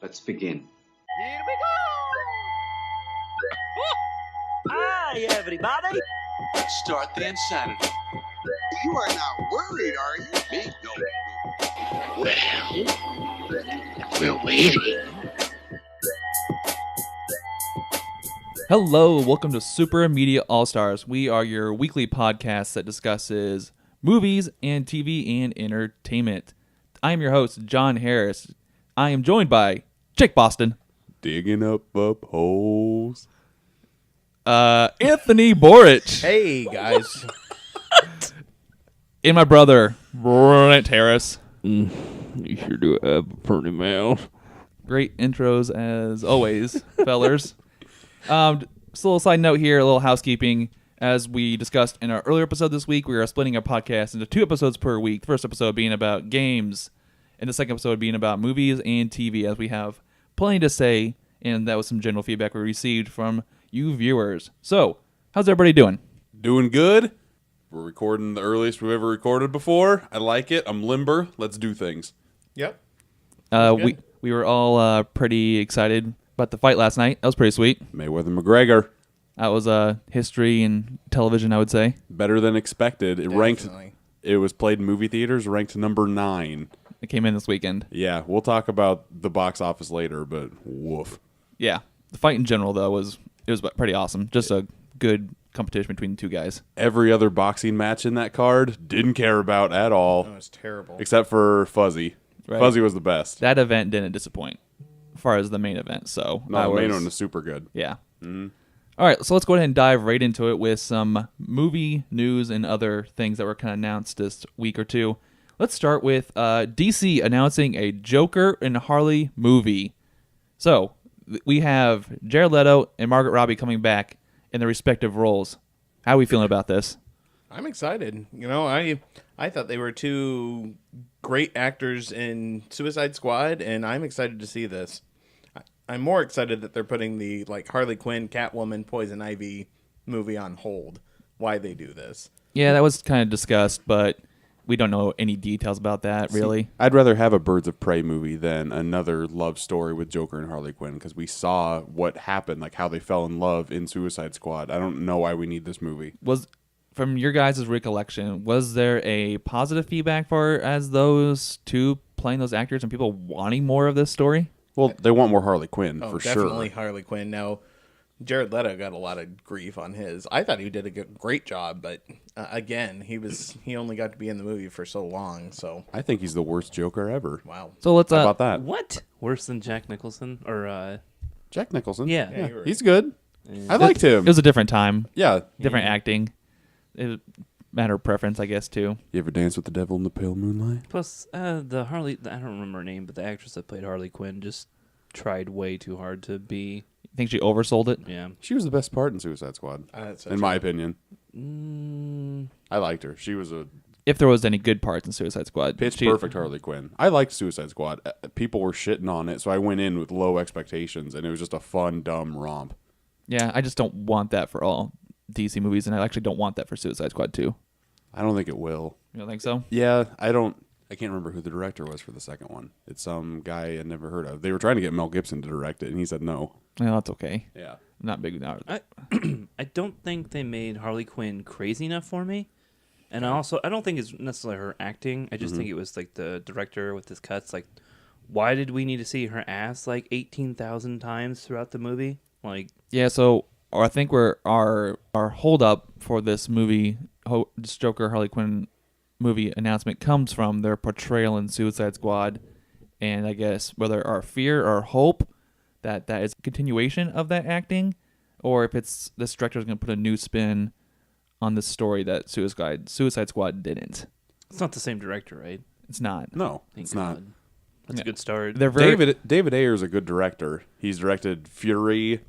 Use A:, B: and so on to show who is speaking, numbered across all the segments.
A: Let's begin.
B: Here we go! Hi, everybody!
C: Let's start the insanity.
D: You are not worried, are you?
C: Me? No.
E: Well, we're waiting.
F: Hello, welcome to Super Media All-Stars. We are your weekly podcast that discusses movies and TV and entertainment. I am your host, John Harris. I am joined by Jake Boston.
G: Digging up holes.
F: Anthony Borich.
H: Hey, guys.
F: And my brother, Brent Harris.
E: You sure do have a pretty mouth.
F: Great intros as always, fellers. Just a little side note here, a little housekeeping. As we discussed in our earlier episode this week, we are splitting our podcast into 2 episodes per week. The first episode being about games, and the second episode being about movies and TV, as we have plenty to say, and that was some general feedback we received from you viewers. So, how's everybody doing?
G: Doing good. We're recording the earliest we've ever recorded before. I like it. I'm limber. Let's do things.
H: Yep.
F: We were all pretty excited about the fight last night. That was pretty sweet.
G: Mayweather McGregor.
F: That was history in television, I would say.
G: Better than expected. It ranked.
H: Definitely.
G: It was played in movie theaters. Ranked number 9.
F: It came in this weekend.
G: Yeah, we'll talk about the box office later, but woof.
F: Yeah, the fight in general though was pretty awesome. Just a good competition between the two guys.
G: Every other boxing match in that card didn't care about at all,
H: Oh, it's terrible.
G: except for Fuzzy.
F: Right.
G: Fuzzy was the best.
F: That event didn't disappoint, as far as the main event. So
G: No, the main one was super good.
F: Yeah. All right, so let's go ahead and dive right into it with some movie news and other things that were kind of announced this week or two. Let's start with DC announcing a Joker and Harley movie. So we have Jared Leto and Margot Robbie coming back in their respective roles. How are we feeling about this?
H: I'm excited. You know, I thought they were two great actors in Suicide Squad, and I'm excited to see this. I'm more excited that they're putting the Harley Quinn, Catwoman, Poison Ivy movie on hold. Why they do this?
F: Yeah, that was kind of discussed, but we don't know any details about that, really.
G: I'd rather have a Birds of Prey movie than another love story with Joker and Harley Quinn, because we saw what happened, like how they fell in love in Suicide Squad. I don't know why we need this movie.
F: From your guys' recollection, was there a positive feedback for as those two playing those actors and people wanting more of this story?
G: Well, they want more Harley Quinn,
H: Oh,
G: for
H: definitely
G: sure.
H: Harley Quinn. Now, Jared Leto got a lot of grief on his. I thought he did a great job, but again, he only got to be in the movie for so long. So
G: I think he's the worst Joker ever.
H: wow.
F: So let's
G: How about that?
E: What? Worse than Jack Nicholson? Or,
G: Jack Nicholson?
E: Yeah.
H: Yeah, you're right.
G: He's good. I liked him.
F: It was a different time,
G: Yeah.
F: different acting. It was a matter of preference, I guess, too.
G: You ever dance with the devil in the pale moonlight?
E: plus, the Harley, I don't remember her name, but the actress that played Harley Quinn just tried way too hard to be,
F: I think she oversold it.
E: yeah.
G: She was the best part in Suicide Squad, in my opinion. I liked her. She was a
F: If there was any good parts in Suicide Squad.
G: pitch
F: she-
G: perfect Harley Quinn. I liked Suicide Squad. People were shitting on it, so I went in with low expectations, and it was just a fun, dumb romp.
F: Yeah, I just don't want that for all DC movies, and I actually don't want that for Suicide Squad too.
G: I don't think it will.
F: You don't think so?
G: Yeah, I can't remember who the director was for the second one. It's some guy I'd never heard of. They were trying to get Mel Gibson to direct it, and he said no.
F: Well, that's okay.
G: Yeah.
F: I'm not big now.
E: I don't think they made Harley Quinn crazy enough for me. And I don't think it's necessarily her acting. I just think it was like the director with his cuts. Like, why did we need to see her ass like 18,000 times throughout the movie? Like,
F: Yeah, so I think our hold up for this movie, this Joker Harley Quinn movie announcement comes from their portrayal in Suicide Squad, and I guess whether our fear or hope that is a continuation of that acting, or if it's this director is going to put a new spin on this story that Suicide Squad didn't.
E: it's not the same director, right?
F: It's not.
G: No,
E: Thank
G: it's not.
E: God. That's a good start.
F: They're very
G: David Ayer is a good director. He's directed Fury.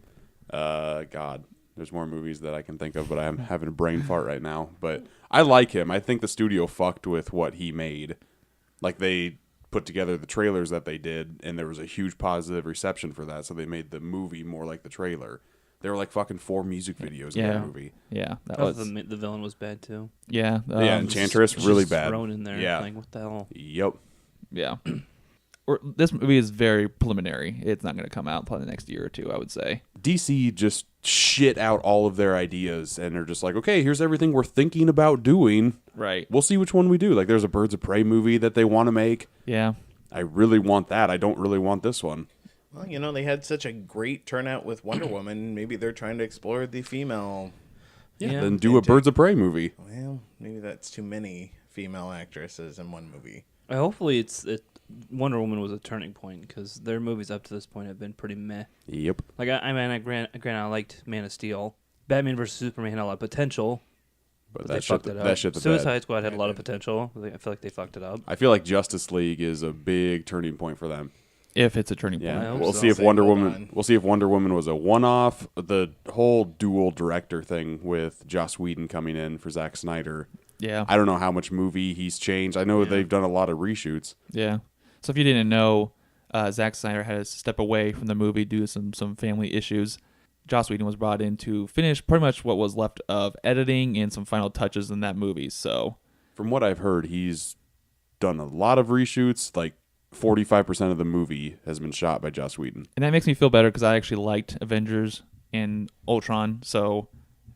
G: God, there's more movies that I can think of, but I'm having a brain fart right now. But I like him. I think the studio fucked with what he made. Like, they put together the trailers that they did, and there was a huge positive reception for that, so they made the movie more like the trailer. There were like fucking 4 music videos in that movie.
F: Yeah, that
E: Oh,
F: was
E: the villain was bad too.
F: yeah.
G: Yeah, Enchantress, really
E: Just
G: bad.
E: thrown in there.
G: Yeah.
E: Like, what the hell?
G: Yep.
F: Yeah. this movie is very preliminary. It's not going to come out probably the next year or two, I would say.
G: DC just shit out all of their ideas and they're just like, okay, here's everything we're thinking about doing.
F: Right.
G: We'll see which one we do. Like there's a Birds of Prey movie that they want to make.
F: Yeah.
G: I really want that. I don't really want this one.
H: Well, you know, they had such a great turnout with Wonder Woman. Maybe they're trying to explore the female.
E: Yeah.
G: Then do a Birds of Prey movie.
H: Well, maybe that's too many female actresses in one movie.
E: Hopefully Wonder Woman was a turning point because their movies up to this point have been pretty meh.
G: Yep.
E: Like granted, I liked Man of Steel. Batman vs Superman had a lot of potential,
G: But
E: they
G: that
E: fucked
G: shit,
E: it up.
G: that shit the
E: Suicide
G: bed.
E: Squad had a lot of potential. I feel like they fucked it up.
G: I feel like Justice League is a big turning point for them.
F: If it's a turning point.
E: I hope
G: We'll
E: so.
G: see if
H: Say,
G: Wonder
H: hold
G: Woman.
H: on.
G: We'll see if Wonder Woman was a one-off. The whole dual director thing with Joss Whedon coming in for Zack Snyder.
F: Yeah.
G: I don't know how much movie he's changed. I know they've done a lot of reshoots.
F: Yeah. So if you didn't know, Zack Snyder had to step away from the movie due to some family issues. Joss Whedon was brought in to finish pretty much what was left of editing and some final touches in that movie. So
G: From what I've heard, he's done a lot of reshoots. Like 45% of the movie has been shot by Joss Whedon.
F: and that makes me feel better because I actually liked Avengers and Ultron. So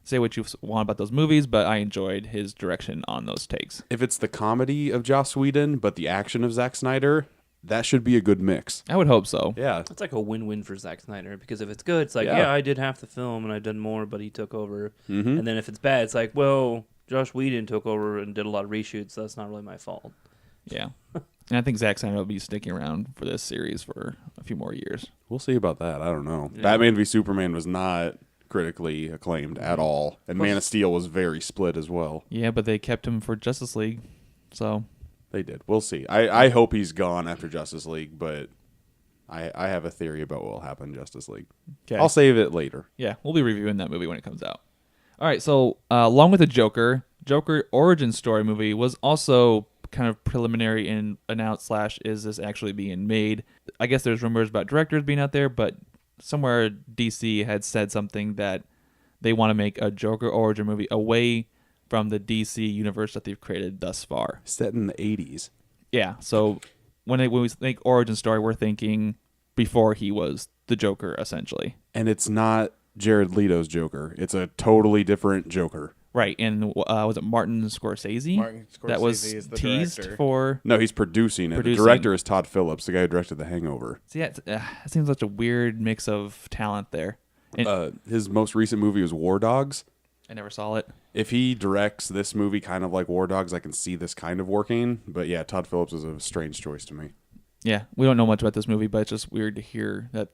F: say what you want about those movies, but I enjoyed his direction on those takes.
G: If it's the comedy of Joss Whedon, but the action of Zack Snyder, that should be a good mix.
F: I would hope so.
G: Yeah.
E: It's like a win-win for Zack Snyder because if it's good, it's like,
G: Yeah.
E: yeah, I did half the film and I did more, but he took over.
G: Mm-hmm.
E: And then if it's bad, it's like, well, Josh Whedon took over and did a lot of reshoots, so that's not really my fault.
F: Yeah. And I think Zack Snyder will be sticking around for this series for a few more years.
G: We'll see about that. I don't know.
E: Yeah.
G: Batman v Superman was not critically acclaimed at all, and Man of Steel was very split as well.
F: Yeah, but they kept him for Justice League. So
G: They did. We'll see. I hope he's gone after Justice League, but I have a theory about what will happen in Justice League.
F: okay.
G: I'll save it later.
F: Yeah, we'll be reviewing that movie when it comes out. All right, so along with the Joker origin story movie was also kind of preliminary and announced / is this actually being made? I guess there's rumors about directors being out there, but somewhere DC had said something that they want to make a Joker origin movie away from the DC universe that they've created thus far.
G: Set in the 80s.
F: Yeah, so when we think origin story, we're thinking before he was the Joker, essentially.
G: And it's not Jared Leto's Joker. It's a totally different Joker.
F: Right, and was it Martin Scorsese?
H: Martin Scorsese
F: that was
H: is the
F: teased
H: director.
F: for.
G: No, he's producing it.
F: Producing.
G: The director is Todd Phillips, the guy who directed The Hangover.
F: See, it seems such a weird mix of talent there. And
G: His most recent movie was War Dogs.
F: I never saw it.
G: If he directs this movie kind of like War Dogs, I can see this kind of working. But yeah, Todd Phillips is a strange choice to me.
F: Yeah, we don't know much about this movie, but it's just weird to hear that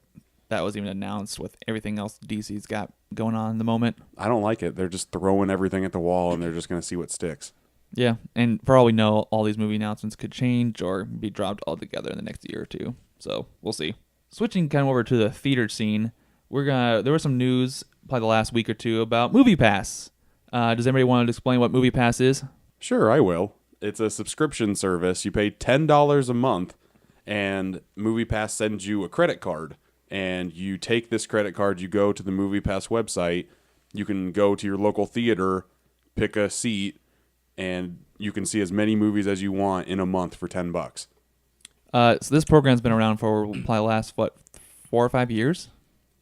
F: was even announced with everything else DC's got going on in the moment.
G: I don't like it. They're just throwing everything at the wall and they're just going to see what sticks.
F: Yeah, and for all we know, all these movie announcements could change or be dropped altogether in the next year or two. So we'll see. Switching kind of over to the theater scene, there was some news probably the last week or two about MoviePass. Does anybody want to explain what MoviePass is?
G: Sure, I will. It's a subscription service. You pay $10 a month and MoviePass sends you a credit card. And you take this credit card, you go to the MoviePass website, you can go to your local theater, pick a seat, and you can see as many movies as you want in a month for $10.
F: So this program's been around for probably the last, 4 or 5 years?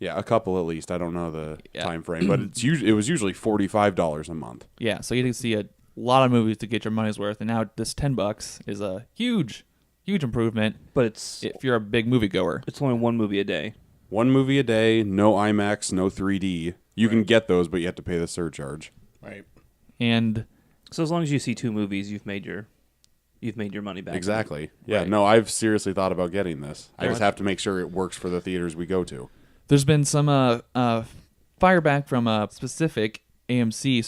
G: Yeah, a couple at least. I don't know the
F: Yeah.
G: time frame, but it was usually $45 a month.
F: Yeah, so you can see a lot of movies to get your money's worth, and now this $10 is a huge improvement
E: But it's
F: if you're a big moviegoer.
E: it's only one movie a day.
G: One movie a day, no IMAX, no 3D. You can get those, but you have to pay the surcharge.
H: Right.
F: And
E: So as long as you see 2 movies, you've made your money back.
G: Exactly. Yeah,
F: Right.
G: no, I've seriously thought about getting this. I
F: Yeah.
G: just have to make sure it works for the theaters we go to.
F: there's been some fireback from specific AMC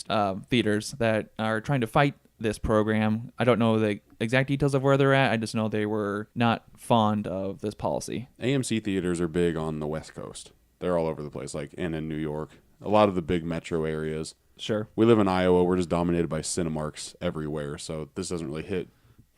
F: theaters that are trying to fight this program. I don't know the exact details of where they're at. I just know they were not fond of this policy.
G: AMC theaters are big on the West Coast. They're all over the place, and in New York. A lot of the big metro areas.
F: Sure.
G: We live in Iowa. We're just dominated by Cinemarks everywhere, so this doesn't really hit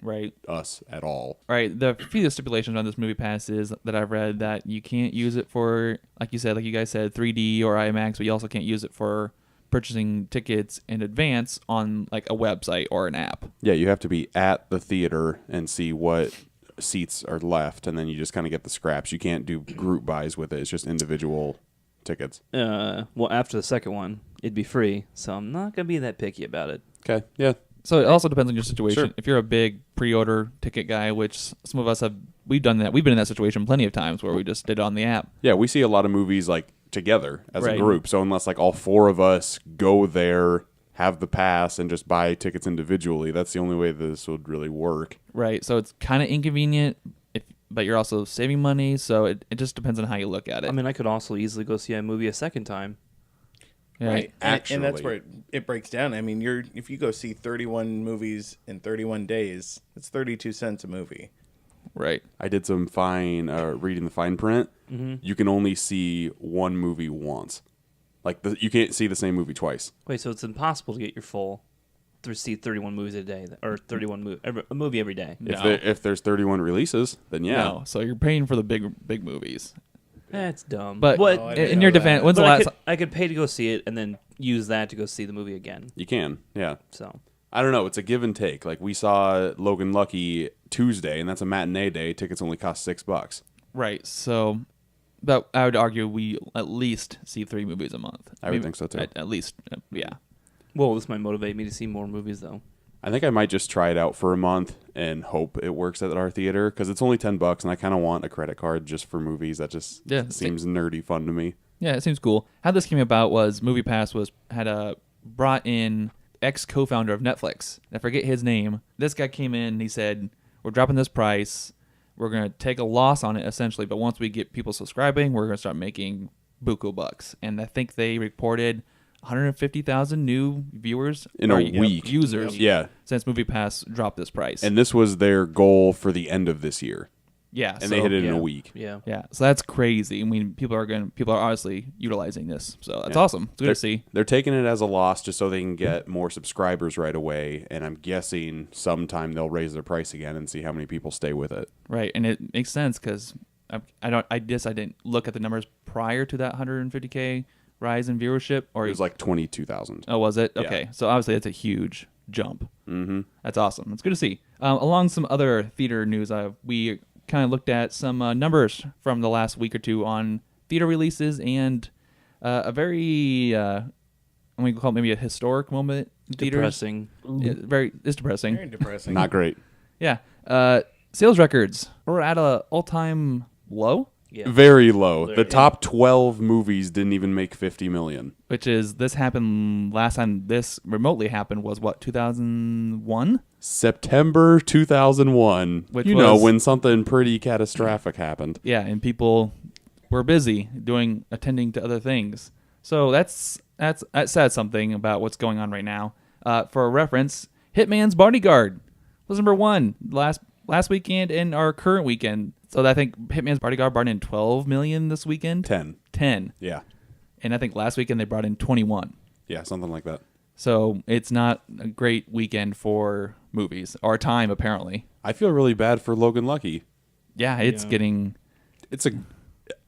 F: Right.
G: us at all.
F: Right. The few stipulations on this movie pass is that I've read that you can't use it for, like you guys said, 3D or IMAX, but you also can't use it for purchasing tickets in advance on like a website or an app.
G: Yeah, you have to be at the theater and see what seats are left, and then you just kind of get the scraps. You can't do group buys with it. It's just individual tickets.
E: Well, after the second one, it'd be free, so I'm not gonna be that picky about it.
G: Okay, yeah.
F: So it also depends on your situation.
G: Sure.
F: If you're a big pre-order ticket guy, which some of us have, we've done that. We've been in that situation plenty of times where we just did it on the app.
G: Yeah, we see a lot of movies like together as
F: Right.
G: a group. So unless like all four of us go there, have the pass, and just buy tickets individually, that's the only way this would really work.
F: Right. So it's kind of inconvenient, but you're also saving money. So it just depends on how you look at it.
E: I mean, I could also easily go see a movie a second time.
F: Yeah.
H: Right, and that's
G: Actually.
H: where it breaks down. I mean, if you go see 31 movies in 31 days, it's 32 cents a movie.
F: Right.
G: I did some reading the fine print.
E: Mm-hmm.
G: You can only see one movie once. Like you can't see the same movie twice.
E: Wait, so it's impossible to get your full to see 31 movies a day, or 31 a movie every day.
F: No.
G: If there's 31 releases, then yeah.
F: No. So you're paying for the big movies.
E: That's dumb.
F: But
H: Oh, I didn't
F: in your
H: know
F: defense,
H: that.
F: when's the
E: But
F: last?
E: I could pay to go see it and then use that to go see the movie again.
G: You can, yeah.
E: So
G: I don't know. It's a give and take. Like we saw Logan Lucky Tuesday, and that's a matinee day. Tickets only cost $6.
F: Right. So, but I would argue we at least see 3 movies a month.
G: I would think so, too.
F: At least, yeah.
E: well, this might motivate me to see more movies, though.
G: I think I might just try it out for a month and hope it works at our theater because it's only $10, and I kind of want a credit card just for movies. That just seems nerdy fun to me.
F: Yeah, it seems cool. How this came about was MoviePass had brought in ex-co-founder of Netflix. I forget his name. This guy came in and he said, "We're dropping this price. We're going to take a loss on it essentially, but once we get people subscribing, we're going to start making buku bucks." And I think they reported 150,000 new viewers
G: In a week.
F: users
G: Yeah.
F: since MoviePass dropped this price.
G: And this was their goal for the end of this year.
F: yeah,
G: And
F: so,
G: they hit it in
E: yeah.
G: a week.
E: Yeah.
F: Yeah, so that's crazy. I mean, people are obviously utilizing this, so that's
G: Yeah.
F: awesome. It's good to see.
G: They're taking it as a loss just so they can get more subscribers right away. And I'm guessing sometime they'll raise their price again and see how many people stay with it.
F: Right, and it makes sense because I didn't look at the numbers prior to that 150K rise in viewership, or
G: It was like 22,000.
F: oh, was it?
G: Yeah.
F: Okay, so obviously it's a huge jump.
G: Mm-hmm.
F: That's awesome. It's good to see. Along some other theater news, we kind of looked at some numbers from the last week or two on theater releases and a very, I'm going to call it maybe a historic moment in theaters.
E: Depressing.
F: It's depressing.
H: Very depressing.
G: Not great.
F: Yeah. Sales records. We're at an all-time low,
E: Yeah.
G: Very low.
E: Very-
G: The top 12 movies didn't even make 50 million.
F: which is this happened last time this remotely happened was what, 2001?
G: September 2001.
F: Which
G: you know,
F: was-
G: when something pretty catastrophic happened.
F: Yeah, and people were busy attending to other things. So that says something about what's going on right now. For a reference, Hitman's Bodyguard was number 1 last weekend and our current weekend. So I think Hitman's Bodyguard brought in 12 million this weekend. 10.
G: Yeah.
F: And I think last weekend they brought in 21.
G: Yeah, something like that.
F: So it's not a great weekend for movies. Our time, apparently.
G: I feel really bad for Logan Lucky.
F: Yeah, it's
E: Yeah.
F: getting...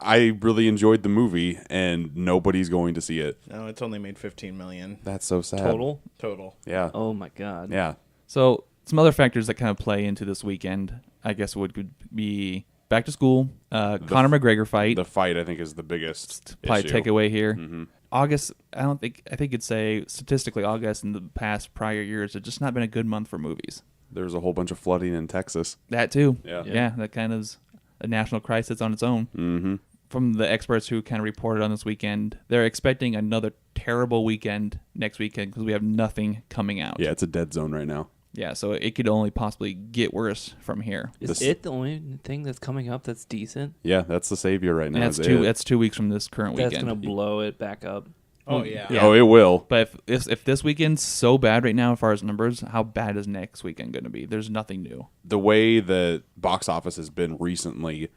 G: I really enjoyed the movie, and nobody's going to see it.
H: No, it's only made 15 million
G: That's so sad.
E: Total?
H: total.
G: Yeah.
E: Oh, my God.
G: Yeah.
F: So some other factors that kind of play into this weekend, I guess, would be back to school, Conor McGregor fight,
G: The fight, I think, is the biggest
F: probably
G: issue.
F: takeaway here.
G: Mhm.
F: August, I think you'd say statistically August in the past prior years has just not been a good month for movies.
G: There's a whole bunch of flooding in Texas.
F: That too.
G: Yeah.
F: Yeah, that kind of is a national crisis on its own.
G: Mm-hmm.
F: From the experts who kind of reported on this weekend, they're expecting another terrible weekend next weekend because we have nothing coming out.
G: Yeah, it's a dead zone right now.
F: Yeah, so it could only possibly get worse from here.
E: Is
G: This-
E: it the only thing that's coming up that's decent?
G: Yeah, that's the savior right now.
F: And that's
G: is
F: two.
G: it.
F: That's 2 weeks from this current
E: That's
F: weekend.
E: going to blow it back up.
H: Oh, yeah.
F: Yeah.
G: Oh, it will.
F: But if this weekend's so bad right now as far as numbers, how bad is next weekend going to be? There's nothing new.
G: The way the box office has been recently,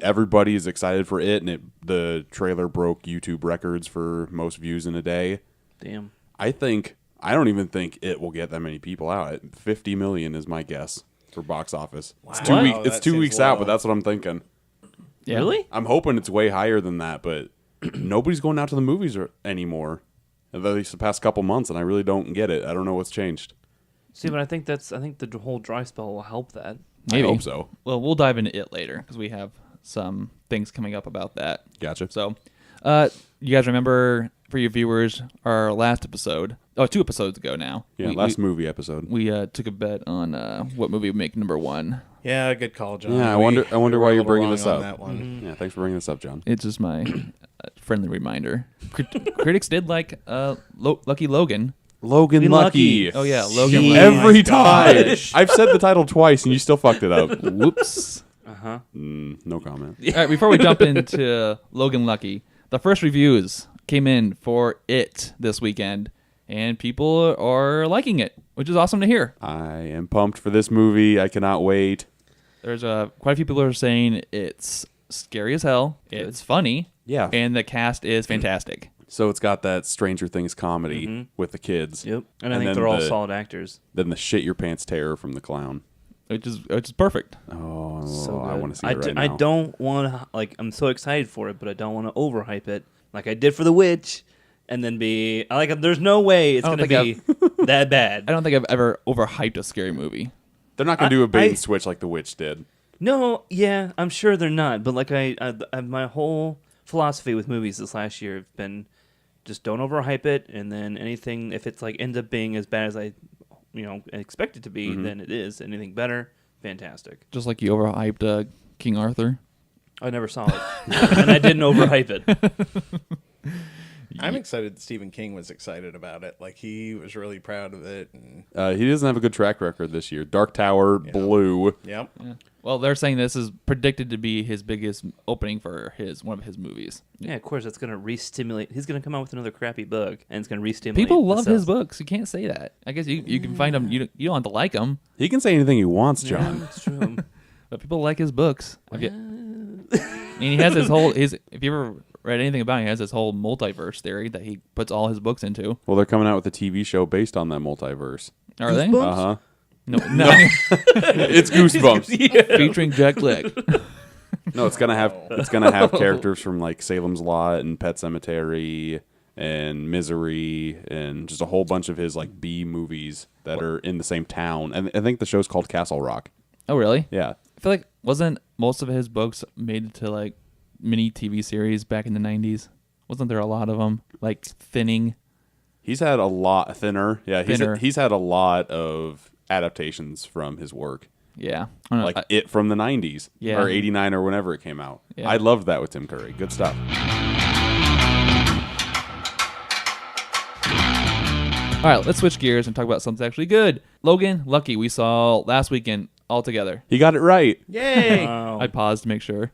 G: everybody is excited for it, and the trailer broke YouTube records for most views in a day.
E: Damn.
G: I don't even think it will get that many people out. 50 million is my guess for box office. It's
H: Wow.
G: 2 weeks.
H: That
G: It's 2
H: seems
G: weeks out,
H: low.
G: but that's what I'm thinking.
F: Yeah.
E: Really?
G: I'm hoping it's way higher than that, but nobody's going out to the movies anymore. At least the past couple months, and I really don't get it. I don't know what's changed.
E: See, but I think the whole dry spell will help that.
F: Maybe.
G: I hope so.
F: Well, we'll dive into it later because we have some things coming up about that.
G: Gotcha.
F: So, you guys remember, for your viewers, our last episode? Oh, 2 episodes ago now.
G: Yeah, last movie episode.
F: We took a bet on what movie would make number 1.
H: Yeah, good call, John.
G: Yeah, I
H: We
G: wonder
H: were
G: why
H: a
G: you're
H: little
G: bringing
H: wrong
G: this
H: on
G: up.
H: that one.
G: Yeah, thanks for bringing this up, John.
F: It's just my friendly reminder. Critics did like Lucky Logan.
G: Logan Lucky.
F: Oh, yeah, Logan
H: Gee.
F: Lucky.
G: Every time.
H: gosh.
G: I've said the title twice and you still fucked it up.
F: Whoops.
G: No comment.
F: All right, before we jump into Logan Lucky, the first reviews came in for it this weekend, and people are liking it, which is awesome to hear.
G: I am pumped for this movie. I cannot wait.
F: There's quite a few people who are saying it's scary as hell, it's funny,
G: Yeah.
F: and the cast is fantastic.
G: So it's got that Stranger Things comedy with the kids.
E: Yep. And I think
G: then
E: they're all
G: the-
E: solid actors.
G: Then the shit your pants terror from the clown.
F: Which is perfect.
G: Oh,
E: So
G: I
E: good.
G: want to see it right now.
E: I don't want to, like, I'm so excited for it, but I don't want to overhype it like I did for The Witch and then be, like, there's no way it's
F: I
E: going
F: don't
E: to be that bad.
F: I don't think I've ever overhyped a scary movie.
G: They're not going to do a bait
E: I-
G: and switch like The Witch did.
E: No, yeah, I'm sure they're not. But, like, I my whole philosophy with movies this last year have been just don't overhype it, and then anything, if it's, like, ends up being as bad as I, expect it to be, then it is. Anything better, fantastic.
F: Just like you overhyped King Arthur.
E: I never saw it, and I didn't overhype it.
H: I'm excited that Stephen King was excited about it. Like, he was really proud of it. And,
G: He doesn't have a good track record this year. Dark Tower, Blue.
H: yep.
F: Well, they're saying this is predicted to be his biggest opening for one of his movies.
E: Yeah, of course, that's going to re-stimulate. He's going to come out with another crappy book, and it's going to re-stimulate.
F: People
E: the
F: love his
E: sales.
F: books. You can't say that. I guess you can find them. You don't have to like them,
G: He can say anything he wants,
E: Yeah,
G: John.
E: that's true.
F: but people like his books. And he has his if you ever read anything about him, he has this whole multiverse theory that he puts all his books into.
G: Well, they're coming out with a TV show based on that multiverse.
F: Are they?
G: Uh-huh.
F: No.
G: It's Goosebumps.
F: Featuring Jack Black.
G: No, it's gonna have characters from like Salem's Lot and Pet Cemetery and Misery and just a whole bunch of his like B movies that are in the same town. And I think the show's called Castle Rock.
F: Oh, really?
G: Yeah.
F: I feel like wasn't most of his books made to like mini TV series back in the 90s? Wasn't there a lot of them like Thinning?
G: He's had a lot thinner. Yeah,
F: Thinner.
G: he's had a lot of adaptations from his work.
F: Yeah, I don't know.
G: Like It from the 90s
F: Yeah.
G: or 89 or whenever it came out.
F: Yeah.
G: I loved that with Tim Curry. Good stuff.
F: All right, let's switch gears and talk about something actually good. Logan Lucky, we saw last weekend all together.
G: He got it right.
H: Yay!
E: Wow.
F: I paused to make sure.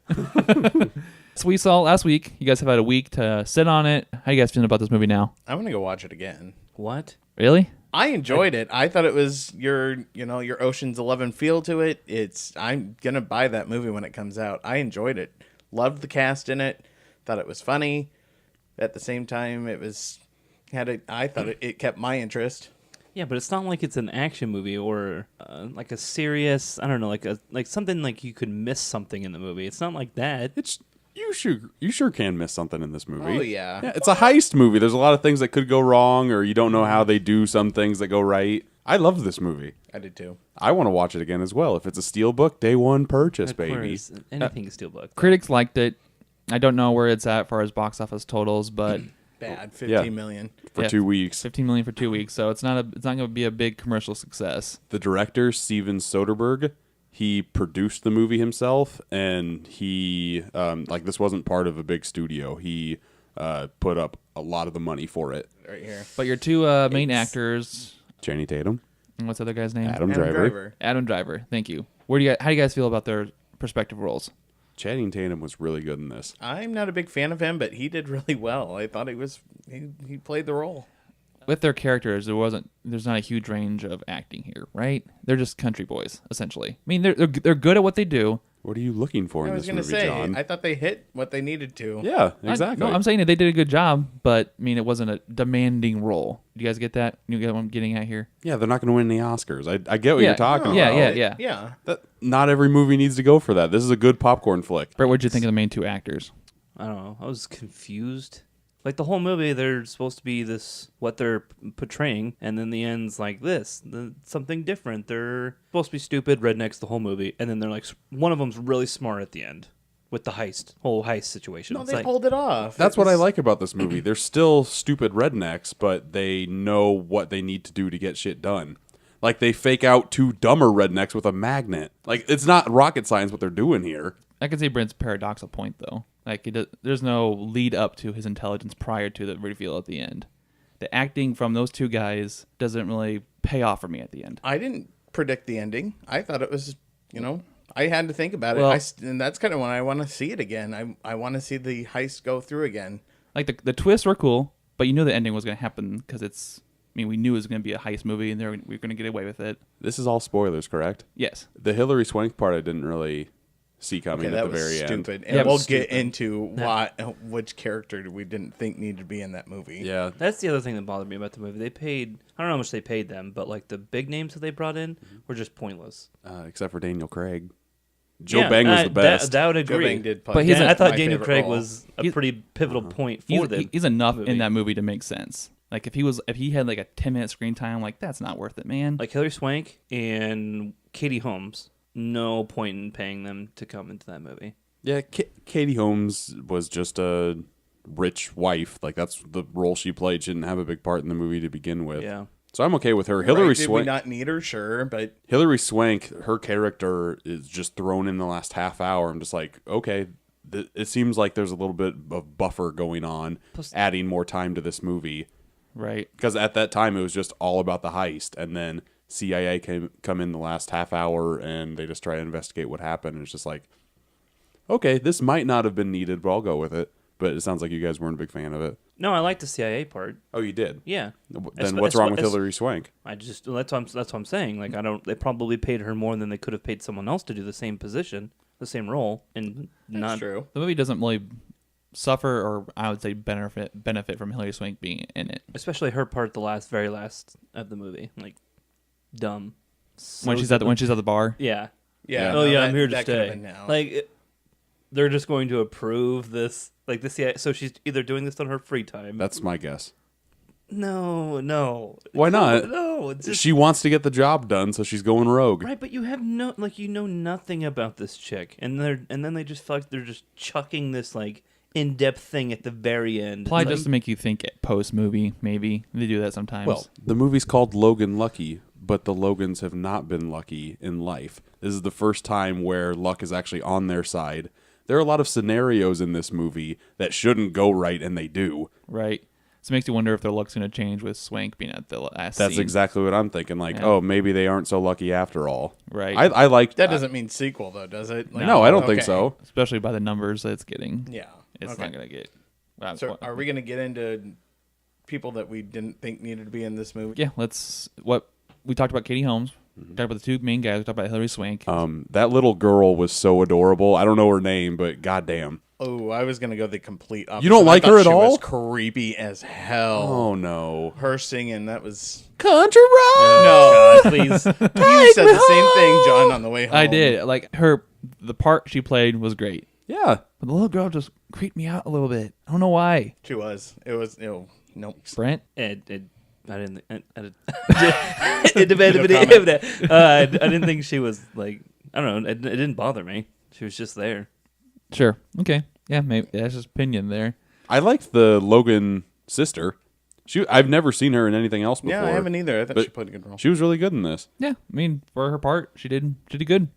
F: So we saw last week. You guys have had a week to sit on it. How you guys feeling about this movie now?
H: I'm going to go watch it again.
E: What?
F: Really?
H: I enjoyed it. I thought it was your Ocean's 11 feel to it. I'm going to buy that movie when it comes out. I enjoyed it. Loved the cast in it. Thought it was funny. At the same time, I thought it kept my interest.
E: Yeah, but it's not like it's an action movie or like a serious. I don't know, like something like you could miss something in the movie. It's not like that.
G: You sure can miss something in this movie.
H: Oh, yeah.
G: It's a heist movie. There's a lot of things that could go wrong, or you don't know how they do some things that go right. I loved this movie.
H: I did too.
G: I want to watch it again as well. If it's a steelbook, day one purchase,
E: Of
G: baby.
E: course, anything is steelbook.
F: Critics liked it. I don't know where it's at as far as box office totals, but
H: Bad.
G: Yeah.
H: 15 million.
G: For
F: Yeah.
G: 2 weeks.
F: 15 million for 2 weeks, so it's not going to be a big commercial success.
G: The director, Steven Soderbergh, he produced the movie himself, and he this wasn't part of a big studio. He put up a lot of the money for it.
H: Right here.
F: But your two main actors,
G: Channing Tatum,
F: and what's the other guy's name?
G: Adam Driver.
F: Adam Driver. Thank you. How do you guys feel about their respective roles?
G: Channing Tatum was really good in this.
H: I'm not a big fan of him, but he did really well. I thought he played the role.
F: With their characters, there's not a huge range of acting here, right? They're just country boys, essentially. I mean, they're good at what they do.
G: What are you looking for
H: I
G: in
H: was
G: this
H: going to
G: movie,
H: say,
G: John?
H: I thought they hit what they needed to.
G: Yeah, exactly.
F: I'm saying that they did a good job, but I mean, it wasn't a demanding role. Do you guys get that? You get what I'm getting at here?
G: Yeah, they're not going to win any Oscars. I get what
F: Yeah.
G: you're talking
F: Yeah,
G: about.
H: Yeah.
G: Not every movie needs to go for that. This is a good popcorn flick.
F: Brett, what'd you think of the main two actors?
E: I don't know. I was confused. Like the whole movie, they're supposed to be this what they're portraying, and then the end's like this, something different. They're supposed to be stupid rednecks the whole movie, and then they're like one of them's really smart at the end with the whole heist situation.
H: No,
E: It's
H: they
E: like,
H: pulled it off.
G: That's
H: It
G: what I
H: was-
G: like about this movie. They're still stupid rednecks, but they know what they need to do to get shit done. Like they fake out 2 dumber rednecks with a magnet. Like it's not rocket science what they're doing here.
F: I can see Brent's paradoxical point though. Like there's no lead up to his intelligence prior to the reveal at the end. The acting from those 2 guys doesn't really pay off for me at the end.
H: I didn't predict the ending. I thought it was, I had to think about it.
F: Well-
H: And that's kind of when I want to see it again. I want to see the heist go through again.
F: Like the twists were cool, but you knew the ending was going to happen because we knew it was going to be a heist movie and we were going to get away with it.
G: This is all spoilers, correct?
F: Yes.
G: The Hillary Swank part I didn't really see coming
H: Okay,
G: at
H: that
G: the
H: was
G: very end.
H: stupid.
F: Yeah,
H: And
F: it
H: we'll
F: was
H: get
F: stupid.
H: into which character we didn't think needed to be in that movie.
G: Yeah.
E: that's the other thing that bothered me about the movie. They paid, I don't know how much they paid them, but like the big names that they brought in were just pointless.
G: Except for Daniel Craig. Joe
E: Yeah,
G: Bang was the best.
E: That would
H: Joe
E: agree.
H: Bang did play.
F: But he's
E: I
F: a-
E: thought
H: my
E: Daniel
H: favorite
E: Craig
H: role.
E: was a
F: He's-
E: pretty pivotal point for them.
F: He's enough
E: movie.
F: in that movie to make sense. Like if he had like a 10-minute screen time, like that's not worth it, man.
E: Like Hillary Swank and Katie Holmes, no point in paying them to come into that movie.
G: Yeah, Katie Holmes was just a rich wife. Like that's the role she played. She didn't have a big part in the movie to begin with.
E: Yeah.
G: So I'm okay with her.
H: Right,
G: Hillary
H: did we
G: Swank.
H: not need her? Sure, but
G: Hillary Swank, her character is just thrown in the last half hour. I'm just like, okay, it seems like there's a little bit of buffer going on,
E: Plus-
G: adding more time to this movie.
F: Right.
G: Because at that time, it was just all about the heist. And then CIA come in the last half hour, and they just try to investigate what happened. And it's just like, okay, this might not have been needed, but I'll go with it. But it sounds like you guys weren't a big fan of it.
E: No, I like the CIA part.
G: Oh, you did?
E: Yeah.
G: Then what's wrong with Hillary Swank?
E: I just that's what I'm saying. Like I don't. They probably paid her more than they could have paid someone else to do the same position, the same role, and
H: that's
E: not
H: true.
F: The movie doesn't really suffer, or I would say benefit from Hillary Swank being in it.
E: especially her part, the very last of the movie. Like dumb.
F: When she's at the bar.
E: Yeah.
H: Yeah.
E: Oh
H: no,
E: yeah,
H: that-
E: I'm here to
H: that could've
E: stay.
H: been now.
E: Like they're just going to approve this. Like the CIA. So she's either doing this on her free time.
G: That's my guess.
E: No.
G: Why not?
E: No. It's just,
G: She wants to get the job done, so she's going rogue.
E: right, but you have know nothing about this chick, and then they just feel like they're just chucking this like in-depth thing at the very end.
F: Probably
E: Like,
F: just to make you think post movie. Maybe they do that sometimes.
G: Well, the movie's called Logan Lucky, but the Logans have not been lucky in life. This is the first time where luck is actually on their side. There are a lot of scenarios in this movie that shouldn't go right, and they do.
F: right. So it makes you wonder if their luck's going to change with Swank being at the last
G: That's
F: scene.
G: exactly what I'm thinking. Like,
F: Yeah.
G: oh, maybe they aren't so lucky after all.
F: Right.
G: I like
H: that doesn't mean sequel though, does it? Like,
G: No, I don't think
H: okay.
G: so.
F: Especially by the numbers that it's getting.
H: Yeah.
F: It's
H: Okay.
F: not going to get... Well,
H: So are we going to get into people that we didn't think needed to be in this movie?
F: Yeah, we talked about Katie Holmes. We talked about the 2 main guys. We talked about Hillary Swank.
G: That little girl was so adorable. I don't know her name, but goddamn.
H: Oh, I was going to go the complete opposite.
G: You don't
H: I
G: like
H: thought
G: her at
H: she
G: all?
H: Was creepy as hell.
G: Oh no.
H: Her singing, that was...
G: Country road.
H: No.
E: God, please.
H: You said the same thing, John, on the way home.
F: I did. Like, the part she played was great.
G: Yeah.
F: But the little girl just creeped me out a little bit. I don't know why.
H: She was. It was... Ew. Nope.
F: Brent?
E: I didn't think she was like, I don't know. It didn't bother me. She was just there.
F: Sure. Okay. Yeah, maybe that's just opinion there.
G: I liked the Logan sister. I've never seen her in anything else before.
H: Yeah, I haven't either. I thought
G: But
H: she played a good role.
G: She was really good in this.
F: Yeah, I mean, for her part, she did good.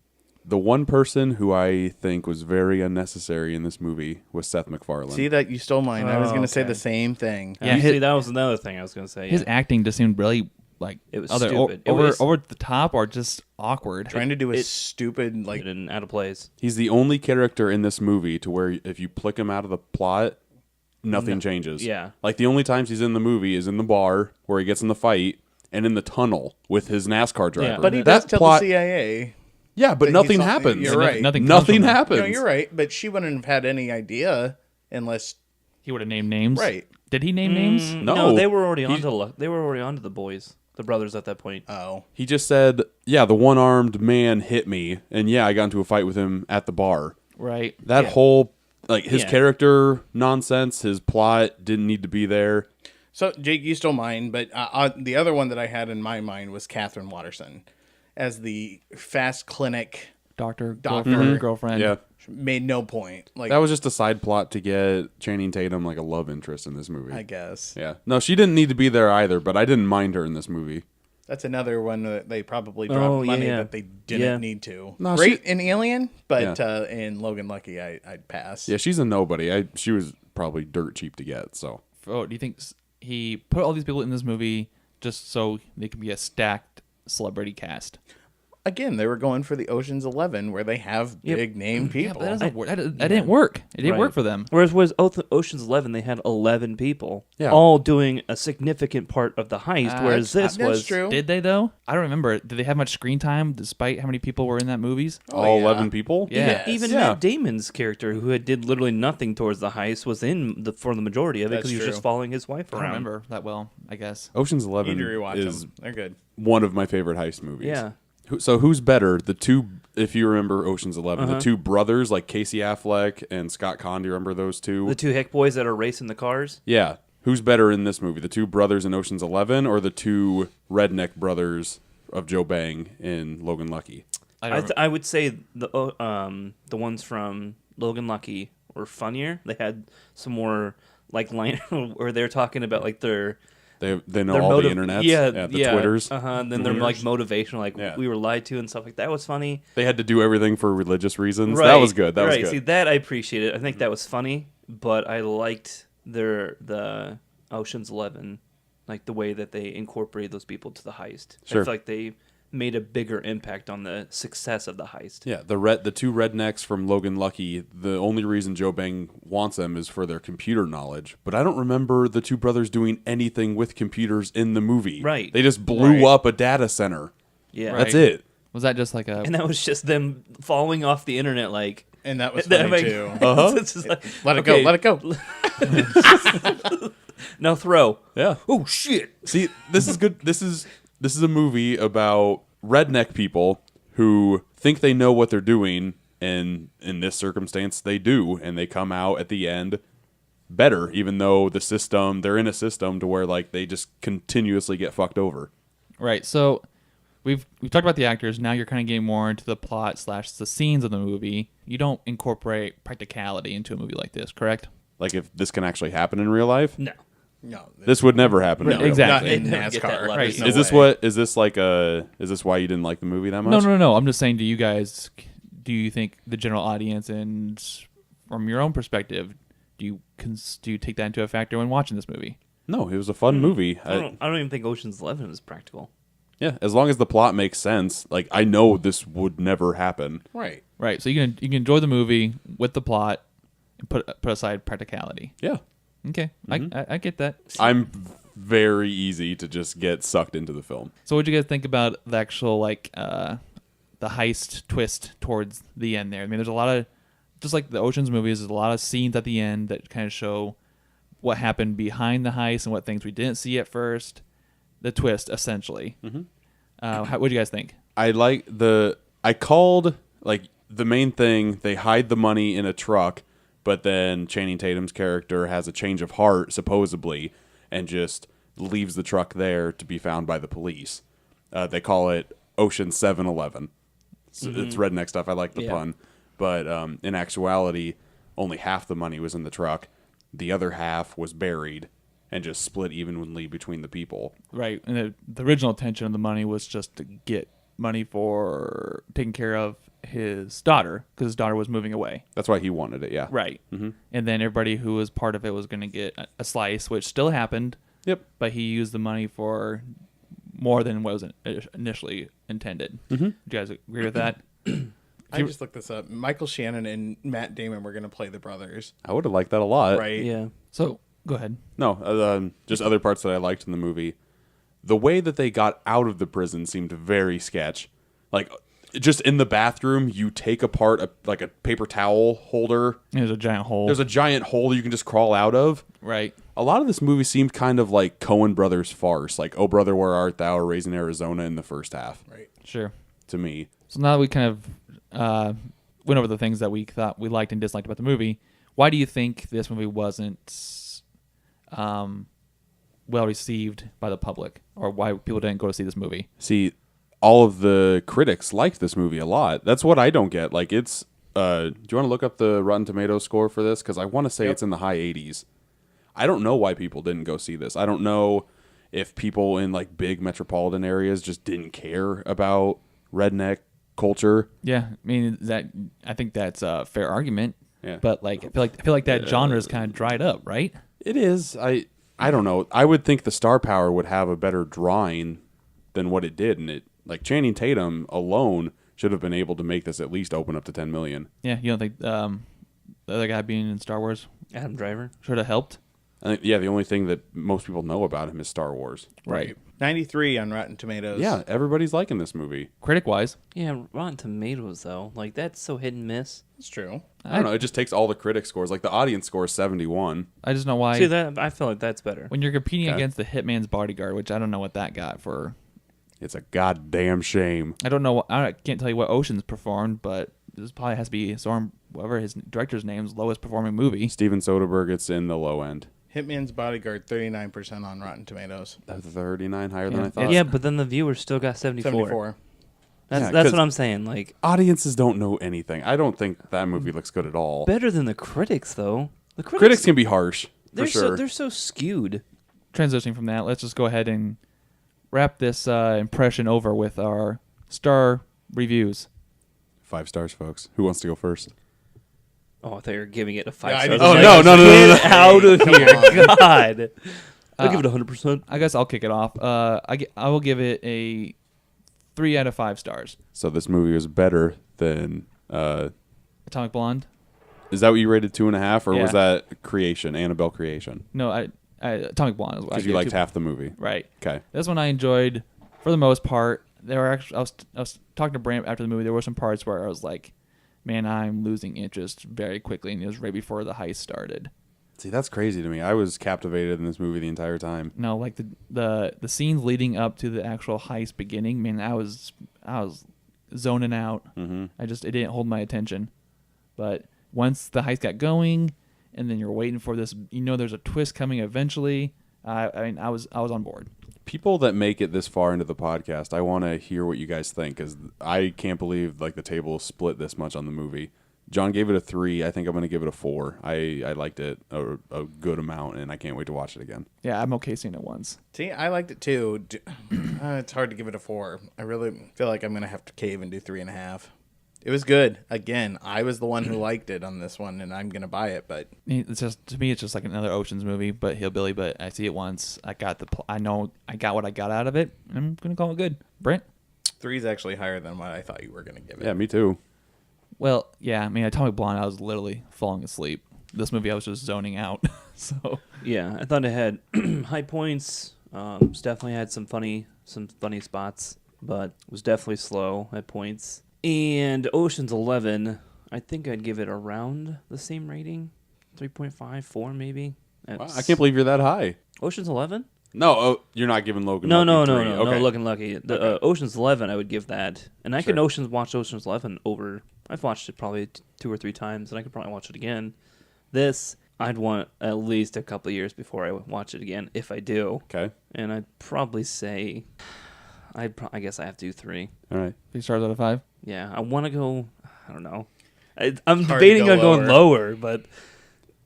G: The one person who I think was very unnecessary in this movie was Seth MacFarlane.
H: See that you stole mine. I was
E: Oh,
H: going to say
E: okay.
H: the same thing.
F: Yeah,
E: See, that was another thing I was going to say.
F: His
E: yeah.
F: acting just seemed really like
E: It was
F: either
E: stupid. It
F: over
E: was-
F: over the top or just awkward.
H: Trying to do a
E: It-
H: stupid like
E: and out of place.
G: He's the only character in this movie to where if you pluck him out of the plot, nothing changes.
E: Yeah.
G: Like the only times he's in the movie is in the bar where he gets in the fight and in the tunnel with his NASCAR driver.
H: but he
G: that
H: does tell
G: plot,
H: the CIA.
G: Yeah, but
H: that
G: nothing
H: he's-
G: happens.
H: You're right.
F: Nothing comes
G: Nothing
F: from that.
G: happens.
H: No, you're right, but she wouldn't have had any idea unless
F: He would have named names.
H: Right.
F: Did he name names?
G: No.
E: they were already they were already onto the boys, the brothers at that point.
G: He just said, yeah, the one-armed man hit me, and yeah, I got into a fight with him at the bar.
F: Right.
G: That whole like his
E: Yeah.
G: character nonsense, his plot didn't need to be there.
H: So, Jake, you stole mine, but the other one that I had in my mind was Catherine Watterson as the fast clinic
F: Doctor, girlfriend.
G: Yeah,
H: made no point. Like,
G: that was just a side plot to get Channing Tatum like a love interest in this movie.
H: I guess.
G: Yeah, no, she didn't need to be there either, but I didn't mind her in this movie.
H: That's another one that they probably dropped
E: Oh,
H: money
E: yeah.
H: that they didn't
E: Yeah.
H: need to.
G: No,
H: Great
G: she-
H: in Alien, but in Logan Lucky, I'd pass.
G: Yeah, she's a nobody. She was probably dirt cheap to get. So
F: Oh, do you think he put all these people in this movie just so they could be a stacked celebrity cast?
H: Again, they were going for the Ocean's 11 where they have
E: Yep.
H: big name people.
F: That didn't work. It didn't work for them.
E: Whereas Ocean's 11, they had 11 people,
G: Yeah.
E: all doing a significant part of the heist. Whereas this
H: That's
E: was
H: true.
F: Did they though? I don't remember. Did they have much screen time despite how many people were in that movies?
G: all
H: yeah.
G: 11 people.
F: Yeah.
E: even
G: Yeah.
E: Matt Damon's character, who did literally nothing towards the heist, was in for the majority of it
H: That's
E: because he was
H: true.
E: just following his wife
F: I
E: around.
F: don't remember that well. I guess.
G: Ocean's
H: You
G: 11
H: need to rewatch
G: is
H: them. They're good.
G: one of my favorite heist movies.
E: Yeah.
G: So who's better? The two, if you remember Ocean's 11,
E: Uh-huh.
G: the two brothers like Casey Affleck and Scott Conn. Do you remember those two?
E: The two hick boys that are racing the cars.
G: Yeah. Who's better in this movie? The two brothers in Ocean's 11 or the two redneck brothers of Joe Bang in Logan Lucky?
E: I would say the ones from Logan Lucky were funnier. They had some more like line where they're talking about like their
G: They know
E: their
G: all
E: motiv-
G: the internets.
E: yeah,
G: the Twitters.
E: and then they're like motivational, like
G: Yeah.
E: we were lied to and stuff like that. Was funny.
G: They had to do everything for religious reasons.
E: Right,
G: That was good. That was
E: right.
G: good.
E: See, that I appreciated. I think that was funny, but I liked the Ocean's 11, like the way that they incorporated those people to the heist.
G: Sure.
E: I feel like they made a bigger impact on the success of the heist.
G: Yeah, the two rednecks from Logan Lucky, the only reason Joe Bang wants them is for their computer knowledge. But I don't remember the two brothers doing anything with computers in the movie.
E: Right.
G: They just blew
H: Right.
G: up a data center.
E: Yeah,
F: Right.
G: That's it.
F: Was that just like a?
E: and that was just them falling off the internet, like.
H: And that was
E: that
H: funny
E: make-
H: too.
E: it's just like,
H: Let it
E: okay,
H: go. Let it go.
E: Now throw.
G: Yeah.
E: Oh shit!
G: See, this is good. This is a movie about redneck people who think they know what they're doing, and in this circumstance, they do, and they come out at the end better, even though they're in a system to where like they just continuously get fucked over.
F: Right. So we've talked about the actors. Now you're kind of getting more into the plot / the scenes of the movie. You don't incorporate practicality into a movie like this, correct?
G: Like if this can actually happen in real life,
E: No.
H: No.
G: this would never happen. in real
F: exactly.
H: Not in
E: They'd never get that
H: NASCAR.
E: level.
H: There's
F: Right.
H: no
G: Is this
H: way.
G: what? Is this like a? Is this why you didn't like the movie that much?
F: No. I'm just saying to you guys, do you think the general audience and from your own perspective, do you take that into a factor when watching this movie?
G: No, it was a fun movie.
E: I don't even think Ocean's 11 was practical.
G: Yeah, as long as the plot makes sense. Like I know this would never happen.
H: Right.
F: Right. So you can enjoy the movie with the plot and put aside practicality.
G: Yeah,
F: Okay, I get that.
G: I'm very easy to just get sucked into the film.
F: So what do you guys think about the actual the heist twist towards the end there? I mean, there's a lot of, just like the Ocean's movies, there's a lot of scenes at the end that kind of show what happened behind the heist and what things we didn't see at first. The twist, essentially. Mm-hmm. What do you guys think?
G: I called like the main thing. They hide the money in a truck, but then Channing Tatum's character has a change of heart, supposedly, and just leaves the truck there to be found by the police. They call it Ocean 7-Eleven. It's redneck stuff. I like the
E: Yeah.
G: pun. But in actuality, only half the money was in the truck. The other half was buried and just split evenly between the people.
F: Right. And the original intention of the money was just to get money for taking care of his daughter, because his daughter was moving away.
G: That's why he wanted it, yeah.
F: Right. And then everybody who was part of it was going to get a slice, which still happened.
G: Yep.
F: But he used the money for more than what was initially intended. Do you guys agree with that?
H: I just looked this up. Michael Shannon and Matt Damon were going to play the brothers.
G: I would have liked that a lot.
H: Right.
E: Yeah.
F: So go ahead.
G: No, just other parts that I liked in the movie. The way that they got out of the prison seemed very sketch. Like, just in the bathroom, you take apart a paper towel holder.
F: There's a giant hole.
G: There's a giant hole you can just crawl out of.
F: Right.
G: A lot of this movie seemed kind of like Coen Brothers farce, like "Oh Brother, Where Art Thou?" or "Raising Arizona" in the first half.
H: Right.
F: Sure.
G: To me,
F: So now that we kind of went over the things that we thought we liked and disliked about the movie, Why do you think this movie wasn't well received by the public, or why people didn't go to see this movie?
G: See, all of the critics liked this movie a lot. That's what I don't get. Like, it's. Do you want to look up the Rotten Tomatoes score for this? Because I want to say it's in the high 80s. I don't know why people didn't go see this. I don't know if people in like big metropolitan areas just didn't care about redneck culture.
F: Yeah, I mean I think that's a fair argument.
G: Yeah.
F: But like I feel like that genre is kind of dried up, right?
G: It is. I don't know. I would think the star power would have a better drawing than what it did, and it like Channing Tatum alone should have been able to make this at least open up to 10 million.
F: Yeah, you don't think the other guy being in Star Wars
E: Adam Driver.
F: should have helped?
G: I think, yeah, the only thing that most people know about him is Star Wars.
F: Right.
H: 93 on Rotten Tomatoes.
G: Yeah, everybody's liking this movie.
F: Critic wise,
E: Yeah, Rotten Tomatoes though, like that's so hit and miss.
H: It's true.
G: I don't know. It just takes all the critic scores. Like the audience score is 71.
F: I just know why
E: See that? I feel like that's better.
F: when you're competing
G: Okay.
F: against the Hitman's Bodyguard, which I don't know what that got for.
G: It's a goddamn shame.
F: I don't know. I can't tell you what Ocean's performed, but this probably has to be whatever his director's name's lowest performing movie.
G: Steven Soderbergh, it's in the low end.
H: Hitman's Bodyguard, 39% on Rotten Tomatoes.
G: 39 higher than
F: Yeah.
G: I thought.
E: Yeah, but then the viewers still got 74.
H: 74.
E: That's
G: Yeah,
E: that's
G: 'cause-
E: what I'm saying. Like
G: Audiences don't know anything. I don't think that movie looks good at all.
E: better than the critics though. The
G: Critics can be harsh, for
E: they're
G: sure.
E: they're so skewed.
F: Transitioning from that, let's just go ahead and wrap this impression over with our star reviews.
G: 5 stars, folks. Who wants to go first?
E: Oh, I thought you were giving it a 5
H: Yeah, I
E: stars.
H: did-
G: Oh,
E: Like,
G: no.
E: Get out of
H: Come
E: here,
H: on.
E: God! I'll give it 100%.
F: I guess I'll kick it off. I will give it a 3 out of 5 stars.
G: So this movie was better than.
F: Atomic Blonde.
G: Is that what you rated 2.5, or
F: Yeah.
G: was that Creation, Annabelle Creation?
F: No, Atomic Blonde is what I
G: Because you
F: gave
G: liked
F: two-
G: half the movie.
F: Right.
G: Okay.
F: This one I enjoyed for the most part. There were actually I was talking to Brant after the movie. There were some parts where I was like, "Man, I'm losing interest very quickly," and it was right before the heist started.
G: See, that's crazy to me. I was captivated in this movie the entire time.
F: No, like the scenes leading up to the actual heist beginning. Man, I was zoning out.
G: Mm-hmm.
F: It didn't hold my attention. But once the heist got going, and then you're waiting for this, there's a twist coming eventually. I was on board.
G: People that make it this far into the podcast, I want to hear what you guys think, because I can't believe like the table split this much on the movie. John gave it a 3. I think I'm going to give it a 4. I liked it a good amount, and I can't wait to watch it again.
F: Yeah, I'm okay seeing it once.
H: See, I liked it too. It's hard to give it a 4. I really feel like I'm going to have to cave and do 3.5. It was good. Again, I was the one who liked it on this one, and I'm going to buy it, but
F: It's just, to me, it's just like another Ocean's movie, but hillbilly. But I see it once. I know I got what I got out of it. And I'm gonna call it good. Brent.
H: 3 is actually higher than what I thought you were going to give it.
G: Yeah, me too.
F: Well, yeah. I mean, Atomic Blonde, I was literally falling asleep. This movie, I was just zoning out. So
E: Yeah, I thought it had high points. It's definitely had some funny spots, but it was definitely slow at points. And Ocean's 11, I think I'd give it around the same rating, 3.5, 4 maybe.
G: Wow, I can't believe you're that high.
E: Ocean's 11?
G: No, you're not giving Logan.
E: No,
G: Lucky
E: no,
G: 3.
E: no,
G: Okay.
E: no. Looking Lucky. The Ocean's 11, I would give that, and I
G: Sure.
E: can watch Ocean's 11 over. I've watched it probably 2 or 3 times, and I could probably watch it again. This, I'd want at least a couple of years before I watch it again, if I do.
G: Okay.
E: And I'd probably say, I guess I have to do 3.
G: All right.
F: 3 stars out of 5.
E: Yeah, I want to go. I don't know. I'm
H: Hard to
E: debating
H: go
E: on going lower, but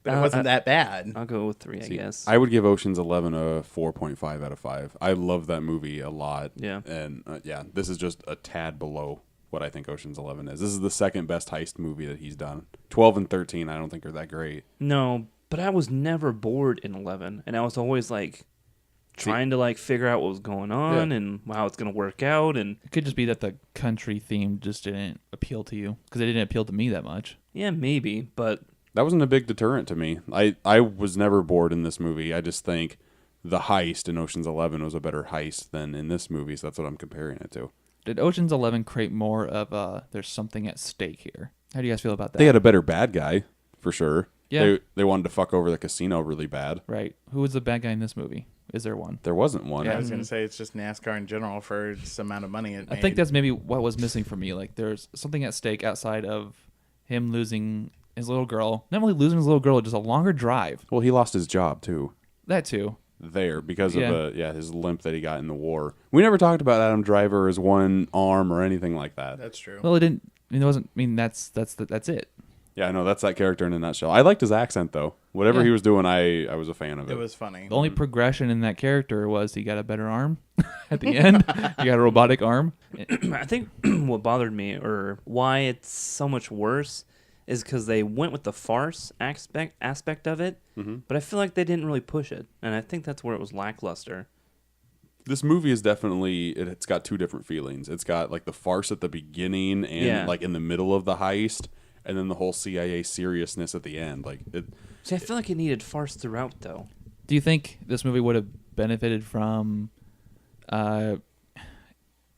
H: But it wasn't that bad.
E: I'll go with 3. I guess.
G: I would give Ocean's 11 a 4.5 out of 5. I love that movie a lot.
E: Yeah.
G: And this is just a tad below what I think Ocean's 11 is. This is the second best heist movie that he's done. 12 and 13 I don't think are that great.
E: No, but I was never bored in 11, and I was always like trying to like figure out what was going on and how it's gonna work out. And
F: It could just be that the country theme just didn't appeal to you, because it didn't appeal to me that much.
E: yeah, maybe, but
G: That wasn't a big deterrent to me. I was never bored in this movie. I just think the heist in Ocean's 11 was a better heist than in this movie, so that's what I'm comparing it to.
F: Did Ocean's 11 create more of there's something at stake here? How do you guys feel about that?
G: They had a better bad guy, for sure.
F: Yeah.
G: They wanted to fuck over the casino really bad.
F: Right. Who was the bad guy in this movie? Is there one?
G: There wasn't one.
H: I was going to say it's just NASCAR in general for this amount of money it
F: I
H: made.
F: think that's maybe what was missing for me. Like, there's something at stake outside of him losing his little girl. Not only losing his little girl, just a longer drive.
G: Well, he lost his job too.
F: That too.
G: There because
F: Yeah.
G: of his limp that he got in the war. We never talked about Adam Driver as one arm or anything like that.
H: That's true.
F: Well, it didn't. I mean, it wasn't. I mean, that's it.
G: Yeah, no, that's that character in a nutshell. I liked his accent though. Whatever
F: Yeah.
G: he was doing, I was a fan of it.
H: It was funny.
F: The only progression in that character was he got a better arm at the end. He got a robotic arm.
E: I think what bothered me, or why it's so much worse, is because they went with the farce aspect of it, but I feel like they didn't really push it, and I think that's where it was lackluster.
G: This movie is definitely it's got two different feelings. It's got like the farce at the beginning and
E: Yeah.
G: like in the middle of the heist, and then the whole CIA seriousness at the end. Like it.
E: See, I feel like it needed farce throughout, though.
F: Do you think this movie would have benefited from,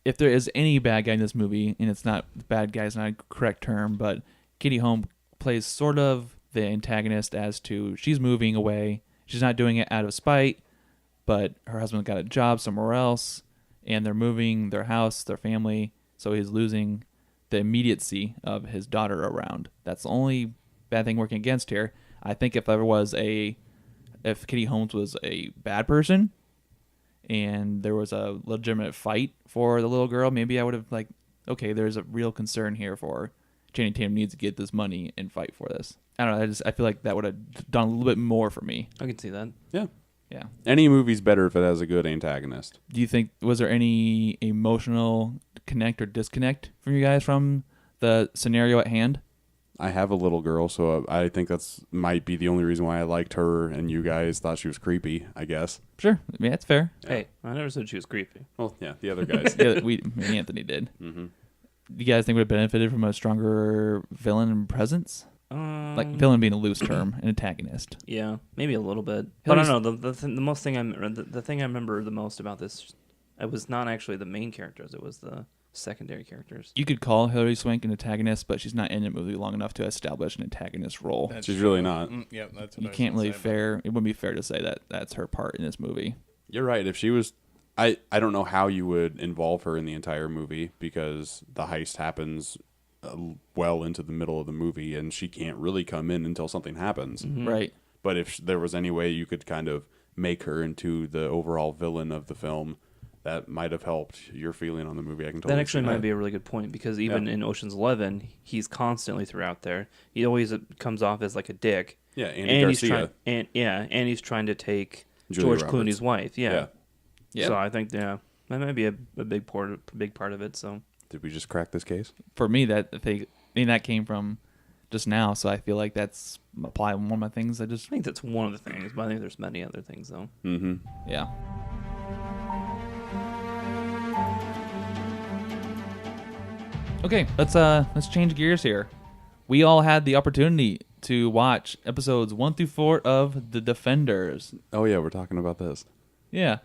F: if there is any bad guy in this movie, and it's not bad guy is not a correct term, but Katie Holmes plays sort of the antagonist as to she's moving away. She's not doing it out of spite, but her husband got a job somewhere else, and they're moving their house, their family, so he's losing the immediacy of his daughter around. That's the only bad thing working against here. I think if Katie Holmes was a bad person and there was a legitimate fight for the little girl, maybe I would have like, okay, there's a real concern here for Channing Tatum needs to get this money and fight for this. I don't know. I feel like that would have done a little bit more for me.
E: I can see that.
G: Yeah.
F: Yeah.
G: Any movie's better if it has a good antagonist.
F: Do you think, was there any emotional connect or disconnect from you guys from the scenario at hand?
G: I have a little girl, so I think that's might be the only reason why I liked her, and you guys thought she was creepy, I guess.
F: Sure. I mean, that's fair.
E: Hey, I never said she was creepy.
G: Well, yeah, the other guys.
F: Yeah, me and Anthony did.
G: Mm-hmm.
F: Do you guys think would have benefited from a stronger villain presence? Like villain being a loose term, an antagonist.
E: Yeah, maybe a little bit. But I
F: Hillary's-
E: don't know. The thing I remember the most about this, it was not actually the main characters. It was the secondary characters.
F: You could call Hilary Swank an antagonist, but she's not in the movie long enough to establish an antagonist role.
H: That's
G: She's
H: true.
G: really not.
H: Yep, that's what
F: You
H: I was
F: can't
H: gonna
F: really
H: say about
F: it wouldn't be fair to say that that's her part in this movie.
G: You're right. If she was, I don't know how you would involve her in the entire movie because the heist happens well into the middle of the movie, and she can't really come in until something happens.
F: Right.
G: But if there was any way you could kind of make her into the overall villain of the film, that might have helped your feeling on the movie. I can totally
E: That actually
G: see
E: might
G: that.
E: be a really good point because even in Ocean's 11, he's constantly throughout there. He always comes off as like a dick.
G: Yeah, Andy Garcia.
E: And he's trying to take
G: Julia
E: George
G: Roberts.
E: Clooney's wife. Yeah.
F: Yeah.
E: So I think that might be a big part of it. So
G: Did we just crack this case?
F: For me, that came from just now, so I feel like that's probably one of my things.
E: I think that's one of the things, but I think there's many other things though.
G: Mm-hmm.
F: Yeah. Okay, let's change gears here. We all had the opportunity to watch episodes 1 through 4 of The Defenders.
G: Oh yeah, we're talking about this.
F: Yeah.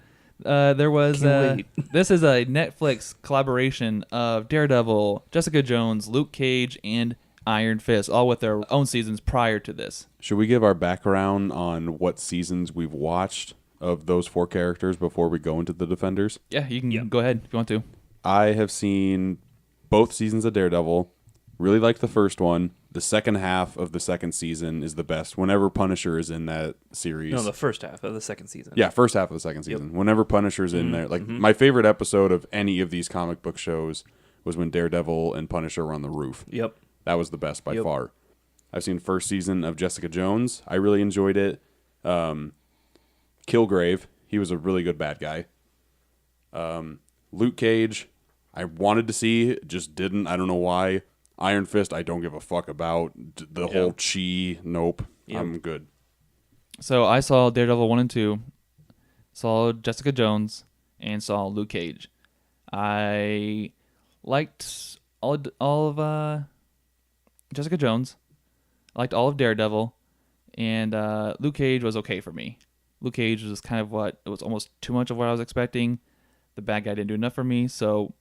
F: There was
E: Can't wait.
F: this is a Netflix collaboration of Daredevil, Jessica Jones, Luke Cage, and Iron Fist, all with their own seasons prior to this.
G: Should we give our background on what seasons we've watched of those 4 characters before we go into the Defenders?
F: Yeah, you can go ahead if you want to.
G: I have seen both seasons of Daredevil. Really liked the first one. The second half of the second season is the best. Whenever Punisher is in that series.
E: No, the first half of the second season.
G: Yeah, first half of the second season. Whenever Punisher's in there. Like, my favorite episode of any of these comic book shows was when Daredevil and Punisher were on the roof.
E: Yep.
G: That was the best by far. I've seen first season of Jessica Jones. I really enjoyed it. Kilgrave, he was a really good bad guy. Luke Cage, I wanted to see, just didn't. I don't know why. Iron Fist, I don't give a fuck about. The whole chi, nope. I'm good.
F: So I saw Daredevil 1 and 2, saw Jessica Jones, and saw Luke Cage. I liked all of Jessica Jones. I liked all of Daredevil, and Luke Cage was okay for me. Luke Cage was kind of it was almost too much of what I was expecting. The bad guy didn't do enough for me, so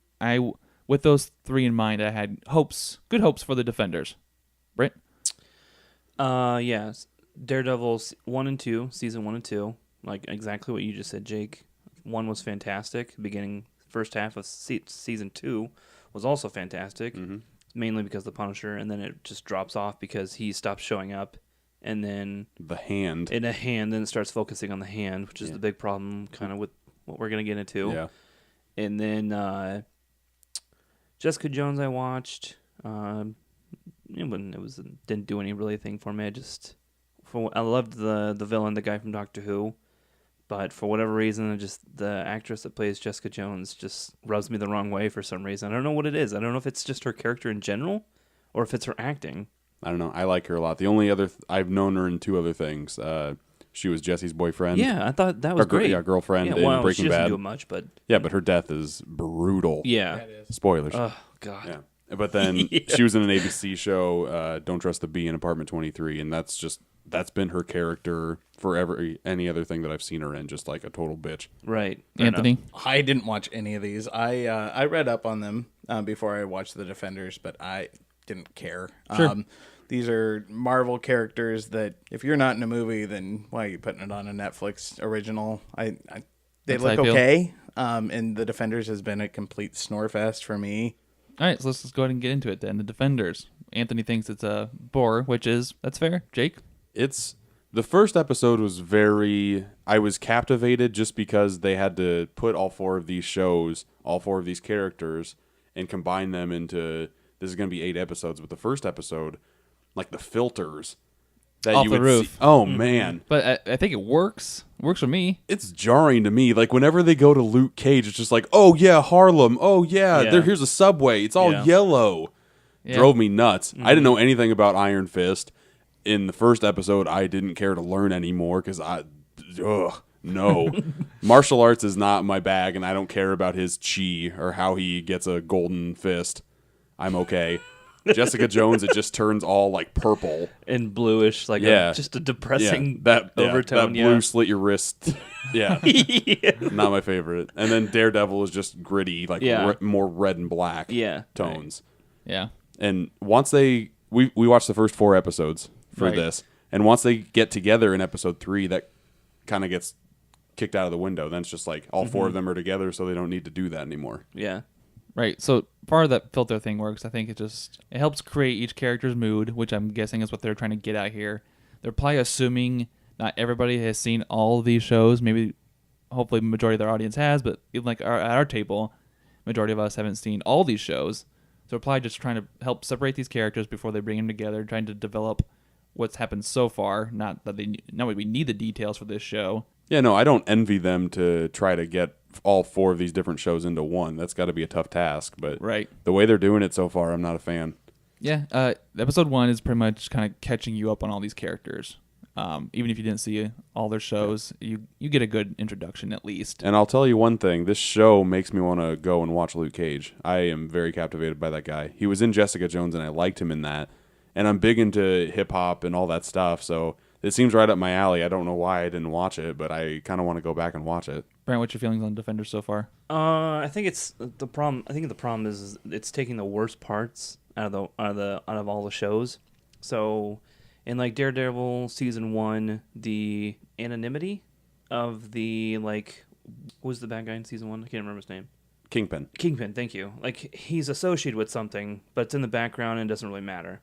F: with those 3 in mind, I had good hopes for the Defenders. Brent?
E: Yes. Daredevil 1 and 2, season 1 and 2, like exactly what you just said, Jake. 1 was fantastic. First half of season 2 was also fantastic. mainly because of the Punisher, and then it just drops off because he stops showing up, and then
G: The Hand.
E: in a hand, then it starts focusing on the hand, which is the big problem, kind of with what we're gonna get into.
G: Yeah.
E: And then Jessica Jones, I watched. Didn't do any really thing for me. I loved the villain, the guy from Doctor Who, but for whatever reason, the actress that plays Jessica Jones just rubs me the wrong way for some reason. I don't know what it is. I don't know if it's just her character in general, or if it's her acting.
G: I don't know. I like her a lot. The only other I've known her in 2 other things. She was Jesse's boyfriend.
E: Yeah, I thought that was great.
G: Yeah, girlfriend in
E: well,
G: Breaking
E: she doesn't
G: Bad.
E: do much, but
G: Yeah, but her death is brutal.
E: yeah.
G: Spoilers.
E: Oh God.
G: Yeah. But then she was in an ABC show, Don't Trust the Bee in Apartment 23, and that's been her character for any other thing that I've seen her in, just like a total bitch.
E: Right. Fair
F: Anthony?
E: enough.
H: I didn't watch any of these. I read up on them before I watched The Defenders, but I didn't care.
F: Sure.
H: These are Marvel characters that if you're not in a movie, then why are you putting it on a Netflix original? They
F: That's how
H: look
F: I feel.
H: okay, and The Defenders has been a complete snore fest for me.
F: All right, so let's just go ahead and get into it then. The Defenders. Anthony thinks it's a bore, that's fair. Jake?
G: The first episode was I was captivated just because they had to put all 4 of these shows, all 4 of these characters, and combine them into, this is going to be 8 episodes, but the first episode, like the filters that
F: Off
G: you
F: the
G: would
F: roof.
G: see. Oh, man.
F: But I think it works. It works for me.
G: It's jarring to me. Like, whenever they go to Luke Cage, it's just like, oh, yeah, Harlem. Oh, yeah,
E: Yeah.
G: here's a subway. It's all
E: Yeah.
G: yellow.
F: Yeah.
G: Drove me nuts. I didn't know anything about Iron Fist. In the first episode, I didn't care to learn anymore because no. Martial arts is not my bag, and I don't care about his chi or how he gets a golden fist. I'm okay. Jessica Jones, it just turns all like purple.
E: And bluish, like just a depressing overtone.
G: That blue slit your wrist. Yeah.
E: Yeah.
G: Not my favorite. And then Daredevil is just gritty, like more red and black tones.
F: Yeah.
G: And once we watched the first 4 episodes for
F: Right.
G: this, and once they get together in episode 3, that kind of gets kicked out of the window. Then it's just like all 4 of them are together, so they don't need to do that anymore.
E: Yeah.
F: Right. So part of that filter thing works. I think it helps create each character's mood, which I'm guessing is what they're trying to get at here. They're probably assuming not everybody has seen all of these shows. Maybe, hopefully, the majority of their audience has, but even like at our table, majority of us haven't seen all these shows. So we're probably just trying to help separate these characters before they bring them together, trying to develop what's happened so far. Not that we need the details for this show.
G: Yeah, no, I don't envy them to try to get all 4 of these different shows into one. That's got to be a tough task, but
F: Right.
G: the way they're doing it so far, I'm not a fan.
F: Yeah. Episode 1 is pretty much kind of catching you up on all these characters. Even if you didn't see all their shows, you get a good introduction at least.
G: And I'll tell you one thing, this show makes me want to go and watch Luke Cage. I am very captivated by that guy. He was in Jessica Jones, and I liked him in that. And I'm big into hip-hop and all that stuff, so it seems right up my alley. I don't know why I didn't watch it, but I kind of want to go back and watch it.
F: Brent, what's your feelings on Defenders so far?
E: I think it's the problem. I think the problem is it's taking the worst parts out of all the shows. So, in like Daredevil season 1, the anonymity of the who was the bad guy in season 1? I can't remember his name. Kingpin, thank you. Like, he's associated with something, but it's in the background and doesn't really matter.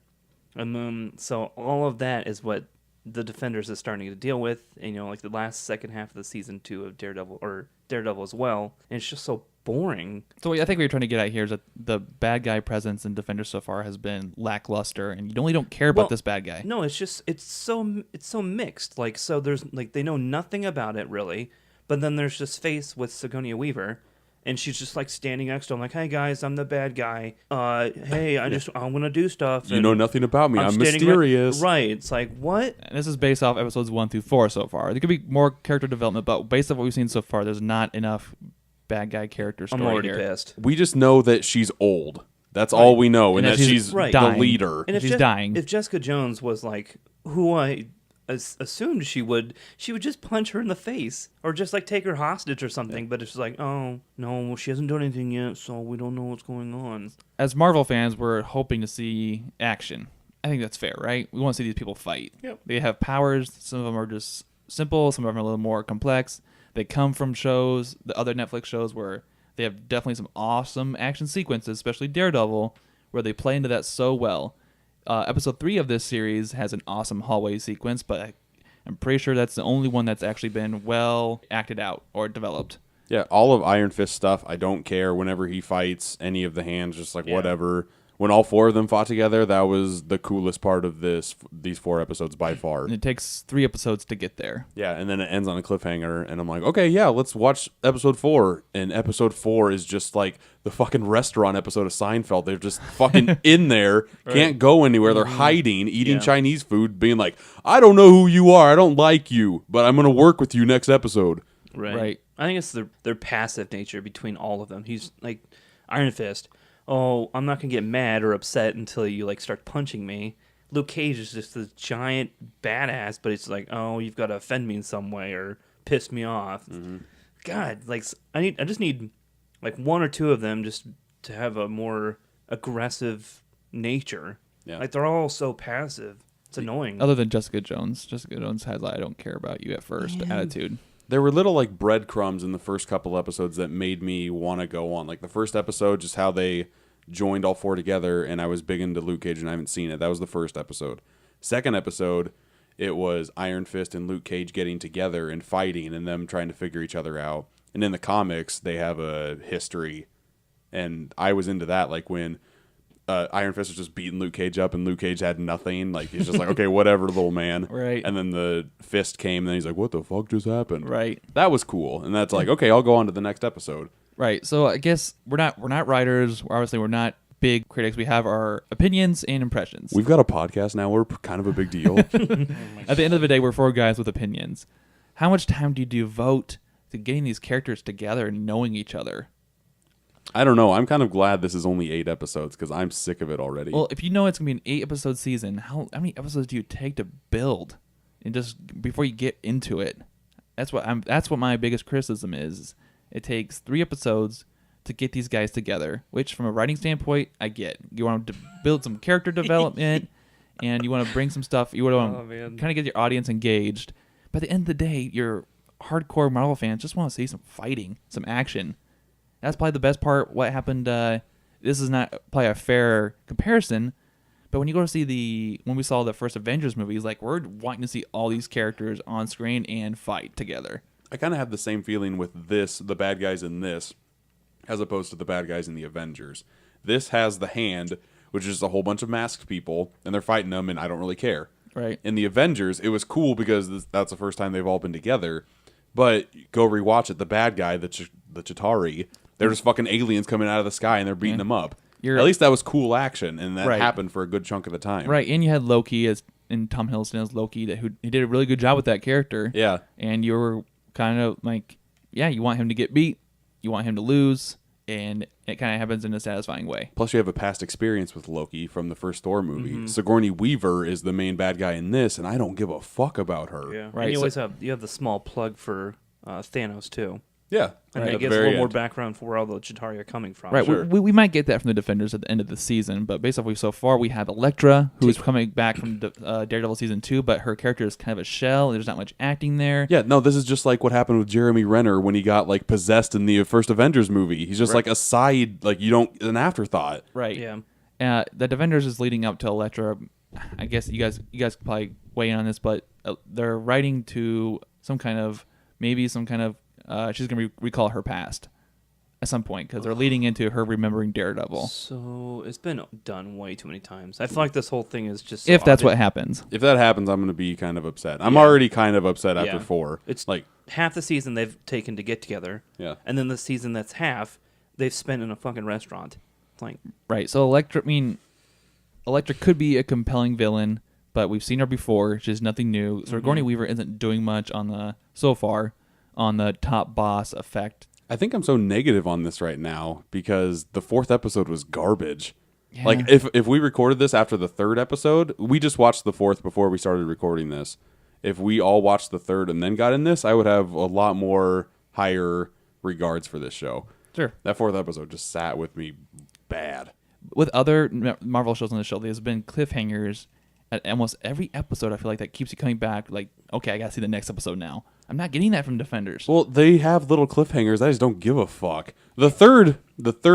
E: And so all of that is what the Defenders is starting to deal with. And, like the second half of the season 2 of Daredevil as well. And it's just so boring.
F: So I think what you're trying to get at here is that the bad guy presence in Defenders so far has been lackluster, and you really don't care about this bad guy.
E: No, it's so mixed. Like, so there's they know nothing about it really, but then there's this face with Sigourney Weaver. And she's just like standing next to him, like, "Hey guys, I'm the bad guy. Hey, I'm gonna do stuff.
G: You know nothing about me. I'm
E: standing
G: mysterious."
E: Right? It's like, what?
F: And this is based off episodes 1 through 4 so far. There could be more character development, but based on what we've seen so far, there's not enough bad guy character story
E: I'm already
F: here.
E: pissed.
G: We just know that she's old. That's all we know, and
F: And
G: that
F: that
G: she's
E: Right.
G: the
F: dying.
G: leader.
E: And
F: She's dying.
E: If Jessica Jones was like who I assumed she would just punch her in the face or just like take her hostage or something. But it's just like, oh no, she hasn't done anything yet, so we don't know what's going on.
F: As Marvel fans, we're hoping to see action. I think that's fair, right? We want to see these people fight.
H: Yep.
F: They have powers. Some of them are just simple. Some of them are a little more complex. They come from the other Netflix shows where they have definitely some awesome action sequences, especially Daredevil, where they play into that so well. Episode 3 of this series has an awesome hallway sequence, but I'm pretty sure that's the only one that's actually been well acted out or developed.
G: Yeah, all of Iron Fist stuff, I don't care. Whenever he fights any of the hands, just like whatever. When all 4 of them fought together, that was the coolest part of these 4 episodes by far.
F: And it takes 3 episodes to get there.
G: Yeah, and then it ends on a cliffhanger, and I'm like, okay, yeah, let's watch episode 4. And episode 4 is just like the fucking restaurant episode of Seinfeld. They're just fucking in there, can't go anywhere. They're hiding, eating Chinese food, being like, I don't know who you are, I don't like you, but I'm going to work with you next episode.
E: Right. I think it's their passive nature between all of them. He's like Iron Fist. Oh, I'm not gonna get mad or upset until you like start punching me. Luke Cage is just this giant badass, but it's like, oh, you've got to offend me in some way or piss me off. God, like I just need like 1 or 2 of them just to have a more aggressive nature.
G: Yeah.
E: Like they're all so passive. It's annoying.
F: Other than Jessica Jones. Jessica Jones has I don't care about you at first attitude.
G: There were little like breadcrumbs in the first couple episodes that made me want to go on. Like the first episode, just how they joined all 4 together, and I was big into Luke Cage, and I haven't seen it. That was the first episode. Second episode, it was Iron Fist and Luke Cage getting together and fighting, and them trying to figure each other out. And in the comics, they have a history, and I was into that. Like when Iron Fist was just beating Luke Cage up, and Luke Cage had nothing. Like he's just like, okay, whatever, little man.
F: Right.
G: And then the fist came, and then he's like, what the fuck just happened?
F: Right.
G: That was cool, and that's like, okay, I'll go on to the next episode.
F: Right. So I guess we're not writers. Obviously, we're not big critics. We have our opinions and impressions.
G: We've got a podcast now. We're kind of a big deal.
F: At the end of the day, we're 4 guys with opinions. How much time do you devote to getting these characters together and knowing each other?
G: I don't know. I'm kind of glad this is only 8 episodes because I'm sick of it already.
F: Well, if you know it's gonna be an 8-episode season, how many episodes do you take to build, and just before you get into it? That's what my biggest criticism is. It takes 3 episodes to get these guys together, which from a writing standpoint, I get. You want to build some character development, and you want to bring some stuff. You want to kind of get your audience engaged. But at the end of the day, your hardcore Marvel fans just want to see some fighting, some action. That's probably the best part. What happened? This is not probably a fair comparison, but when you go to see when we saw the first Avengers movies, like we're wanting to see all these characters on screen and fight together.
G: I kind of have the same feeling with the bad guys in this, as opposed to the bad guys in the Avengers. This has the Hand, which is a whole bunch of masked people, and they're fighting them, and I don't really care.
F: Right.
G: In the Avengers, it was cool because that's the first time they've all been together. But go rewatch it. The bad guy, the Chitauri, they're just fucking aliens coming out of the sky, and they're beating them up. At least that was cool action, and that happened for a good chunk of the time.
F: Right, and you had Loki and Tom Hiddleston as Loki, he did a really good job with that character.
G: Yeah.
F: And you were kind of like, yeah, you want him to get beat, you want him to lose, and it kind of happens in a satisfying way.
G: Plus, you have a past experience with Loki from the first Thor movie. Sigourney Weaver is the main bad guy in this, and I don't give a fuck about her.
E: Yeah.
F: Right,
E: And you
F: so-
E: always have the small plug for Thanos too.
G: Yeah.
E: And
G: At
E: that
G: the
E: gives a
G: very
E: little more
G: end.
E: background for where all the Chitauri are coming from.
F: Right,
G: Sure.
F: we might get that from the Defenders at the end of the season, but based off what we so far, we have Elektra, who's coming back from Daredevil season 2, but her character is kind of a shell. There's not much acting there.
G: Yeah, no, this is just like what happened with Jeremy Renner when he got like possessed in the first Avengers movie. He's just like a side, like an afterthought.
F: Right.
E: Yeah.
F: The Defenders is leading up to Elektra. I guess you guys could probably weigh in on this, but they're writing to some kind of she's going to recall her past at some point because they're leading into her remembering Daredevil.
E: So it's been done way too many times. I feel like this whole thing is just
F: If that's what happens.
G: If that happens, I'm going to be kind of upset. I'm already kind of upset after 4.
E: It's
G: like
E: half the season they've taken to get together.
G: Yeah.
E: And then the season that's half they've spent in a fucking restaurant. It's like
F: Right. So Elektra could be a compelling villain, but we've seen her before. She's nothing new. So Sigourney Weaver isn't doing much so far on the top boss effect.
G: I think I'm so negative on this right now because the 4th episode was garbage.
F: Yeah.
G: Like if we recorded this after the 3rd episode, we just watched the 4th before we started recording this. If we all watched the 3rd and then got in this, I would have a lot more higher regards for this show.
F: Sure.
G: That 4th episode just sat with me bad.
F: With other Marvel shows on the show, there's been cliffhangers at almost every episode. I feel like that keeps you coming back. Like, okay, I gotta see the next episode now. I'm not getting that from Defenders.
G: Well, they have little cliffhangers. I just don't give a fuck. The third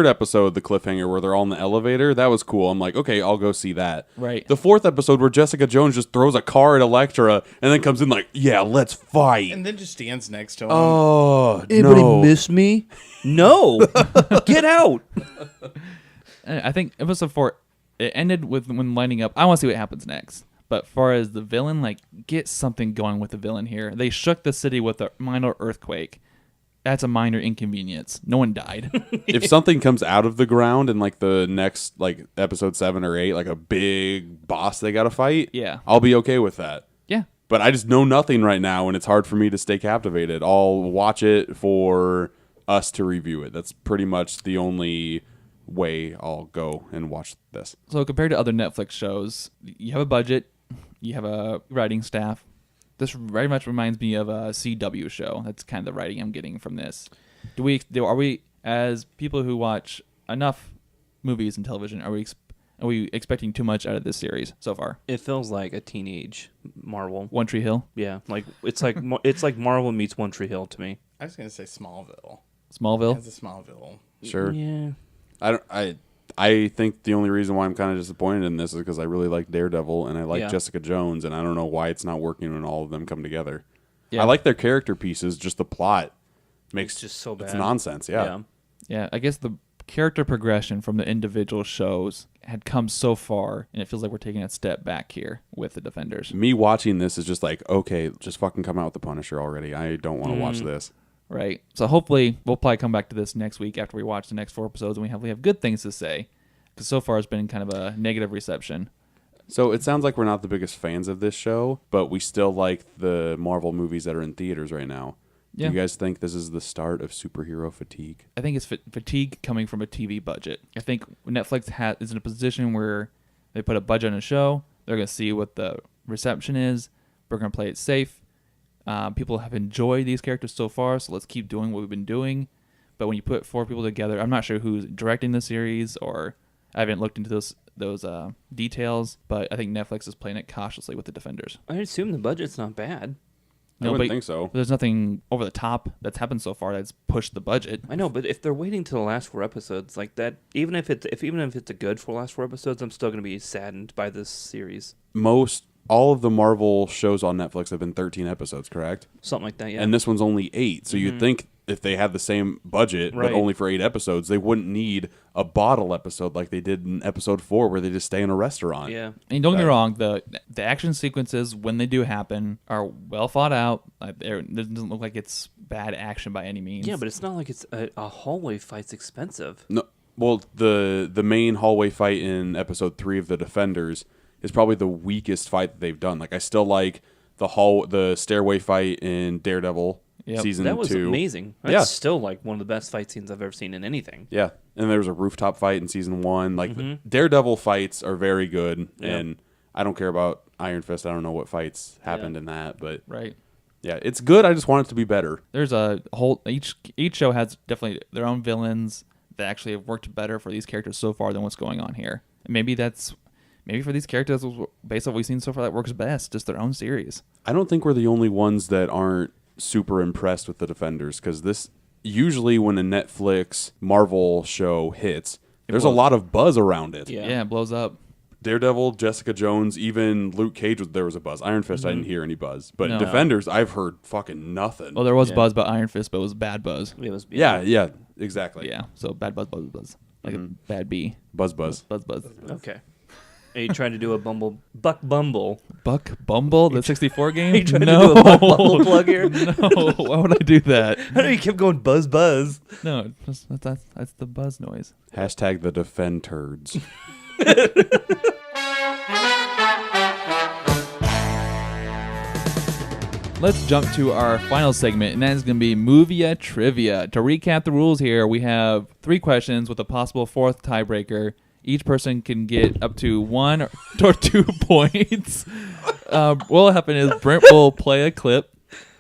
G: episode, the cliffhanger where they're all in the elevator, that was cool. I'm like, okay, I'll go see that.
F: Right.
G: The fourth episode where Jessica Jones just throws a car at Elektra and then comes in like, yeah, let's fight.
H: And then just stands next to him.
G: Oh,
E: Anybody
G: no.
E: miss me? No. Get out.
F: I think episode 4, it ended with when lining up. I want to see what happens next. But far as the villain, like, get something going with the villain here. They shook the city with a minor earthquake. That's a minor inconvenience. No one died.
G: If something comes out of the ground in like the next like episode 7 or 8, like a big boss they got to fight,
F: Yeah.
G: I'll be okay with that.
F: Yeah.
G: But I just know nothing right now, and it's hard for me to stay captivated. I'll watch it for us to review it. That's pretty much the only way I'll go and watch this.
F: So compared to other Netflix shows, you have a budget, you have a writing staff. This very much reminds me of a CW show. That's kind of the writing I'm getting from this. Are we as people who watch enough movies and television, are we expecting too much out of this series so far?
E: It feels like a teenage Marvel.
F: One Tree Hill,
E: Yeah, like it's like Marvel meets One Tree Hill to me.
H: I was going to say Smallville.
F: Smallville.
H: It's a Smallville.
G: Sure.
E: Yeah.
G: I think the only reason why I'm kind of disappointed in this is because I really like Daredevil and I like
E: Yeah.
G: Jessica Jones, and I don't know why it's not working when all of them come together.
F: Yeah.
G: I like their character pieces, just the plot makes
E: It's just so bad.
G: It's nonsense. Yeah.
F: Yeah, I guess the character progression from the individual shows had come so far, and it feels like we're taking a step back here with the Defenders.
G: Me watching this is just like, okay, just fucking come out with the Punisher already. I don't want to watch this.
F: Right. So hopefully we'll probably come back to this next week after we watch the next 4 episodes, and we have good things to say. Because so far it's been kind of a negative reception.
G: So it sounds like we're not the biggest fans of this show, but we still like the Marvel movies that are in theaters right now.
F: Yeah.
G: Do you guys think this is the start of superhero fatigue?
F: I think it's fatigue coming from a TV budget. I think Netflix is in a position where they put a budget on a show. They're going to see what the reception is. We're going to play it safe. People have enjoyed these characters so far, so let's keep doing what we've been doing. But when you put 4 people together, I'm not sure who's directing the series, or I haven't looked into those details, but I think Netflix is playing it cautiously with the Defenders.
E: I assume the budget's not bad.
G: I wouldn't think so.
F: But there's nothing over the top that's happened so far that's pushed the budget.
E: I know, but if they're waiting till the last 4 episodes like that, even if it's a good for the last 4 episodes, I'm still going to be saddened by this series.
G: All of the Marvel shows on Netflix have been 13 episodes, correct?
E: Something like that, yeah.
G: And this one's only 8. So you'd think if they had the same budget,
E: Right.
G: but only for 8 episodes, they wouldn't need a bottle episode like they did in episode 4 where they just stay in a restaurant.
E: Yeah.
F: And don't get me wrong, the action sequences, when they do happen, are well thought out. It doesn't look like it's bad action by any means.
E: Yeah, but it's not like it's a hallway fight's expensive.
G: No, well, the main hallway fight in episode 3 of The Defenders is probably the weakest fight that they've done. Like, I still like the stairway fight in Daredevil season 2.
E: That was amazing. That's
G: Yeah.
E: still like one of the best fight scenes I've ever seen in anything.
G: Yeah, and there was a rooftop fight in season 1. Like, the Daredevil fights are very good, and I don't care about Iron Fist. I don't know what fights happened in that, but
F: Right.
G: yeah, it's good. I just want it to be better.
F: There's a whole each show has definitely their own villains that actually have worked better for these characters so far than what's going on here. And maybe for these characters, based on what we've seen so far, that works best. Just their own series.
G: I don't think we're the only ones that aren't super impressed with the Defenders, because this usually when a Netflix Marvel show hits, there's a lot of buzz around it.
F: Yeah, it blows up.
G: Daredevil, Jessica Jones, even Luke Cage, there was a buzz. Iron Fist, I didn't hear any buzz. But
F: No.
G: Defenders, I've heard fucking nothing.
F: Well, there was buzz about Iron Fist, but it was bad buzz.
E: It was
G: yeah, exactly.
F: Yeah, so bad buzz, buzz, buzz. Like a bad bee.
G: Buzz.
F: Buzz, buzz.
E: Okay. Are you trying to do a Buck Bumble?
F: Buck Bumble, the 64 game?
E: Are you trying
F: No.
E: to do a Buck Bumble plug here?
F: No, why would I do that?
E: I know you kept going buzz.
F: No, that's the buzz noise.
G: Hashtag the Defend Turds.
F: Let's jump to our final segment, and that is going to be Movie Trivia. To recap the rules here, we have 3 questions with a possible 4th tiebreaker. Each person can get up to 1 or 2 points. What will happen is Brent will play a clip,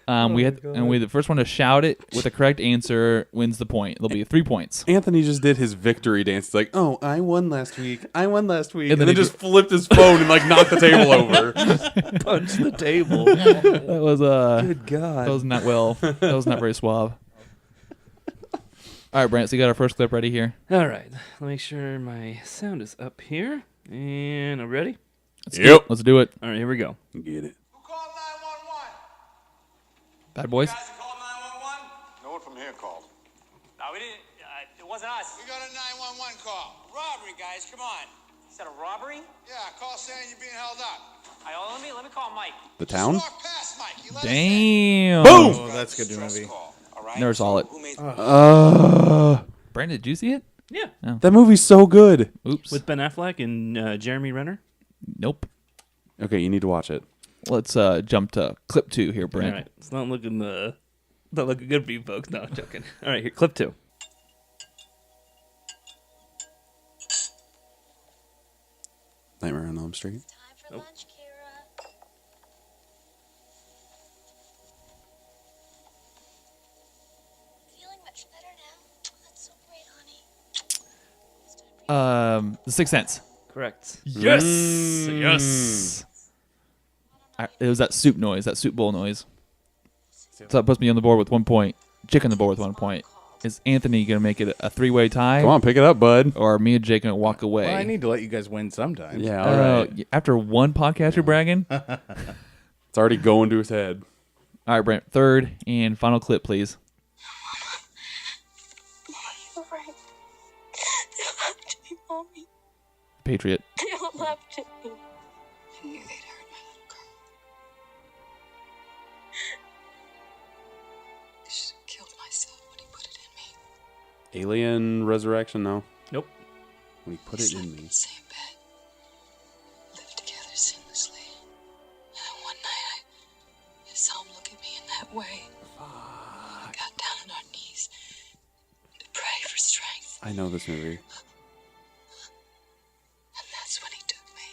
F: The first one to shout it with the correct answer wins the point. There'll be 3 points.
G: Anthony just did his victory dance. It's like, oh, I won last week. And
F: then
G: then just flipped his phone and like knocked the table over.
E: Punch the table.
F: That was
E: Good God.
F: that was not well. That was not very suave. All right, Brent. So you got our first clip ready here.
E: All right. Let me make sure my sound is up here. And are we ready?
F: Let's do it.
E: All right, here we go.
G: Get it.
D: Who called 911?
F: Bad boys.
D: Guys who called 911? No one from here called.
B: No, we didn't. It wasn't us.
D: We got a 911 call. Robbery, guys, come on.
B: Is that a robbery?
D: Yeah, call saying you're being held up.
B: All right, let me call Mike.
G: The town?
D: Walk past Mike. You let us
F: Damn.
G: Boom!
H: Oh, that's a good movie.
D: call, all right?
F: Never saw it.
D: Who made
F: Brent, did you see it?
E: Yeah.
G: That movie's so good.
F: Oops.
E: With Ben Affleck and Jeremy Renner.
F: Nope.
G: Okay, you need to watch it.
F: Let's jump to clip 2 here, Brent.
E: All right. It's not looking good for you folks. No, I'm joking. All right, here, clip 2.
G: Nightmare on Elm Street.
A: Time for lunch, Kira. Feeling much better now? That's so great, honey.
F: The Sixth Sense.
E: Correct.
F: Yes. Yes. It was that soup noise, that soup bowl noise. So that puts me on the board with 1 point. Jake on the board with 1 point. Is Anthony going to make it a 3-way tie?
G: Come on, pick it up, bud.
F: Or me and Jake going to walk away?
H: Well, I need to let you guys win sometimes.
G: Yeah, all right.
F: After one podcast, you're bragging? All
G: It's already going to his head.
F: right, Brent. Third and final clip, please.
A: You're right. They left me, Mommy.
F: Patriot.
A: They all left me. I knew they'd hurt my little girl. I should have killed myself when he put it in me.
G: Alien Resurrection, no.
E: Nope.
G: When he put it in
A: Slept
G: me.
A: in the same bed. Lived together seamlessly. And then one night I saw him look at me in that way. We got down on our knees to pray for strength.
G: I know this movie.
A: And that's when he took me.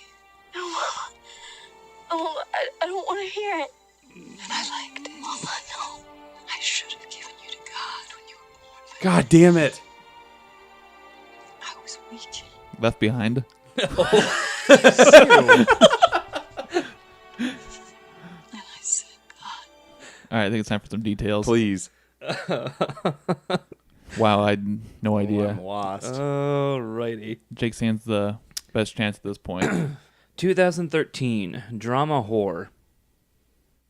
A: No, Mama. I don't want to hear it. And I liked it. Mama, no. I should have given you to God when you were born. But
G: God damn it.
A: I was weak.
F: Left Behind.
A: And I said, God.
F: All right, I think it's time for some details.
G: Please.
F: Wow, I had no
H: Oh,
F: idea.
H: I'm lost.
E: All righty.
F: Jake stands the best chance at this point.
E: 2013 drama horror.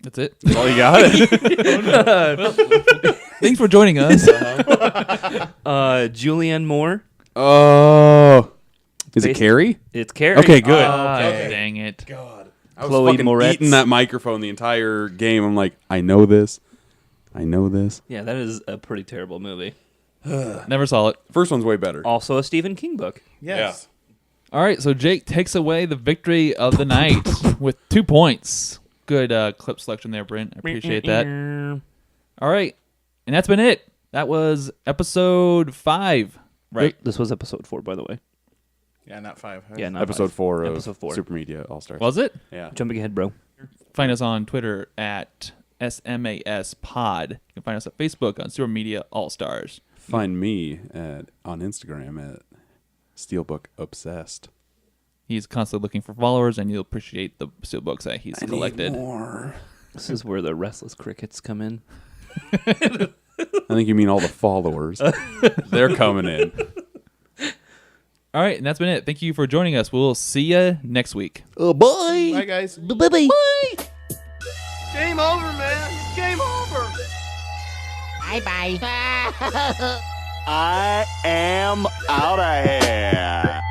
F: That's it.
G: That's all you got?
F: Thanks for joining us.
E: Julianne Moore.
G: Oh. Is it
E: Based-
G: Carrie?
E: It's Carrie.
G: Okay, good.
F: Dang it.
G: I was
E: Chloe
G: fucking
E: Moretz.
G: eating that microphone the entire game. I'm like, I know this. I know this.
E: Yeah, that is a pretty terrible movie.
F: Never saw it.
G: First one's way better.
E: Also a Stephen King book.
H: Yes.
F: All right, so Jake takes away the victory of the night with 2 points. Good clip selection there, Brent. I appreciate that. All right, and that's been it. That was episode 5. Right.
E: This was episode 4, by the way.
H: Yeah, not 5.
E: Yeah, not
G: Episode
E: 5.
G: 4 of
E: Episode 4.
G: Super Media All Stars.
F: Was it?
G: Yeah.
E: Jumping ahead, bro.
F: Find us on Twitter at SMAS Pod. You can find us at Facebook on Super Media All Stars.
G: Find me on Instagram at Steelbook Obsessed.
F: He's constantly looking for followers, and you'll appreciate the steelbooks that he's collected.
G: More.
E: This is where the restless crickets come in.
G: I think you mean all the followers. They're coming in.
F: All right, and that's been it. Thank you for joining us. We'll see you next week.
G: Oh, boy.
H: Bye, guys.
B: Game over, man. Game over.
I: Bye-bye.
B: I am out of here.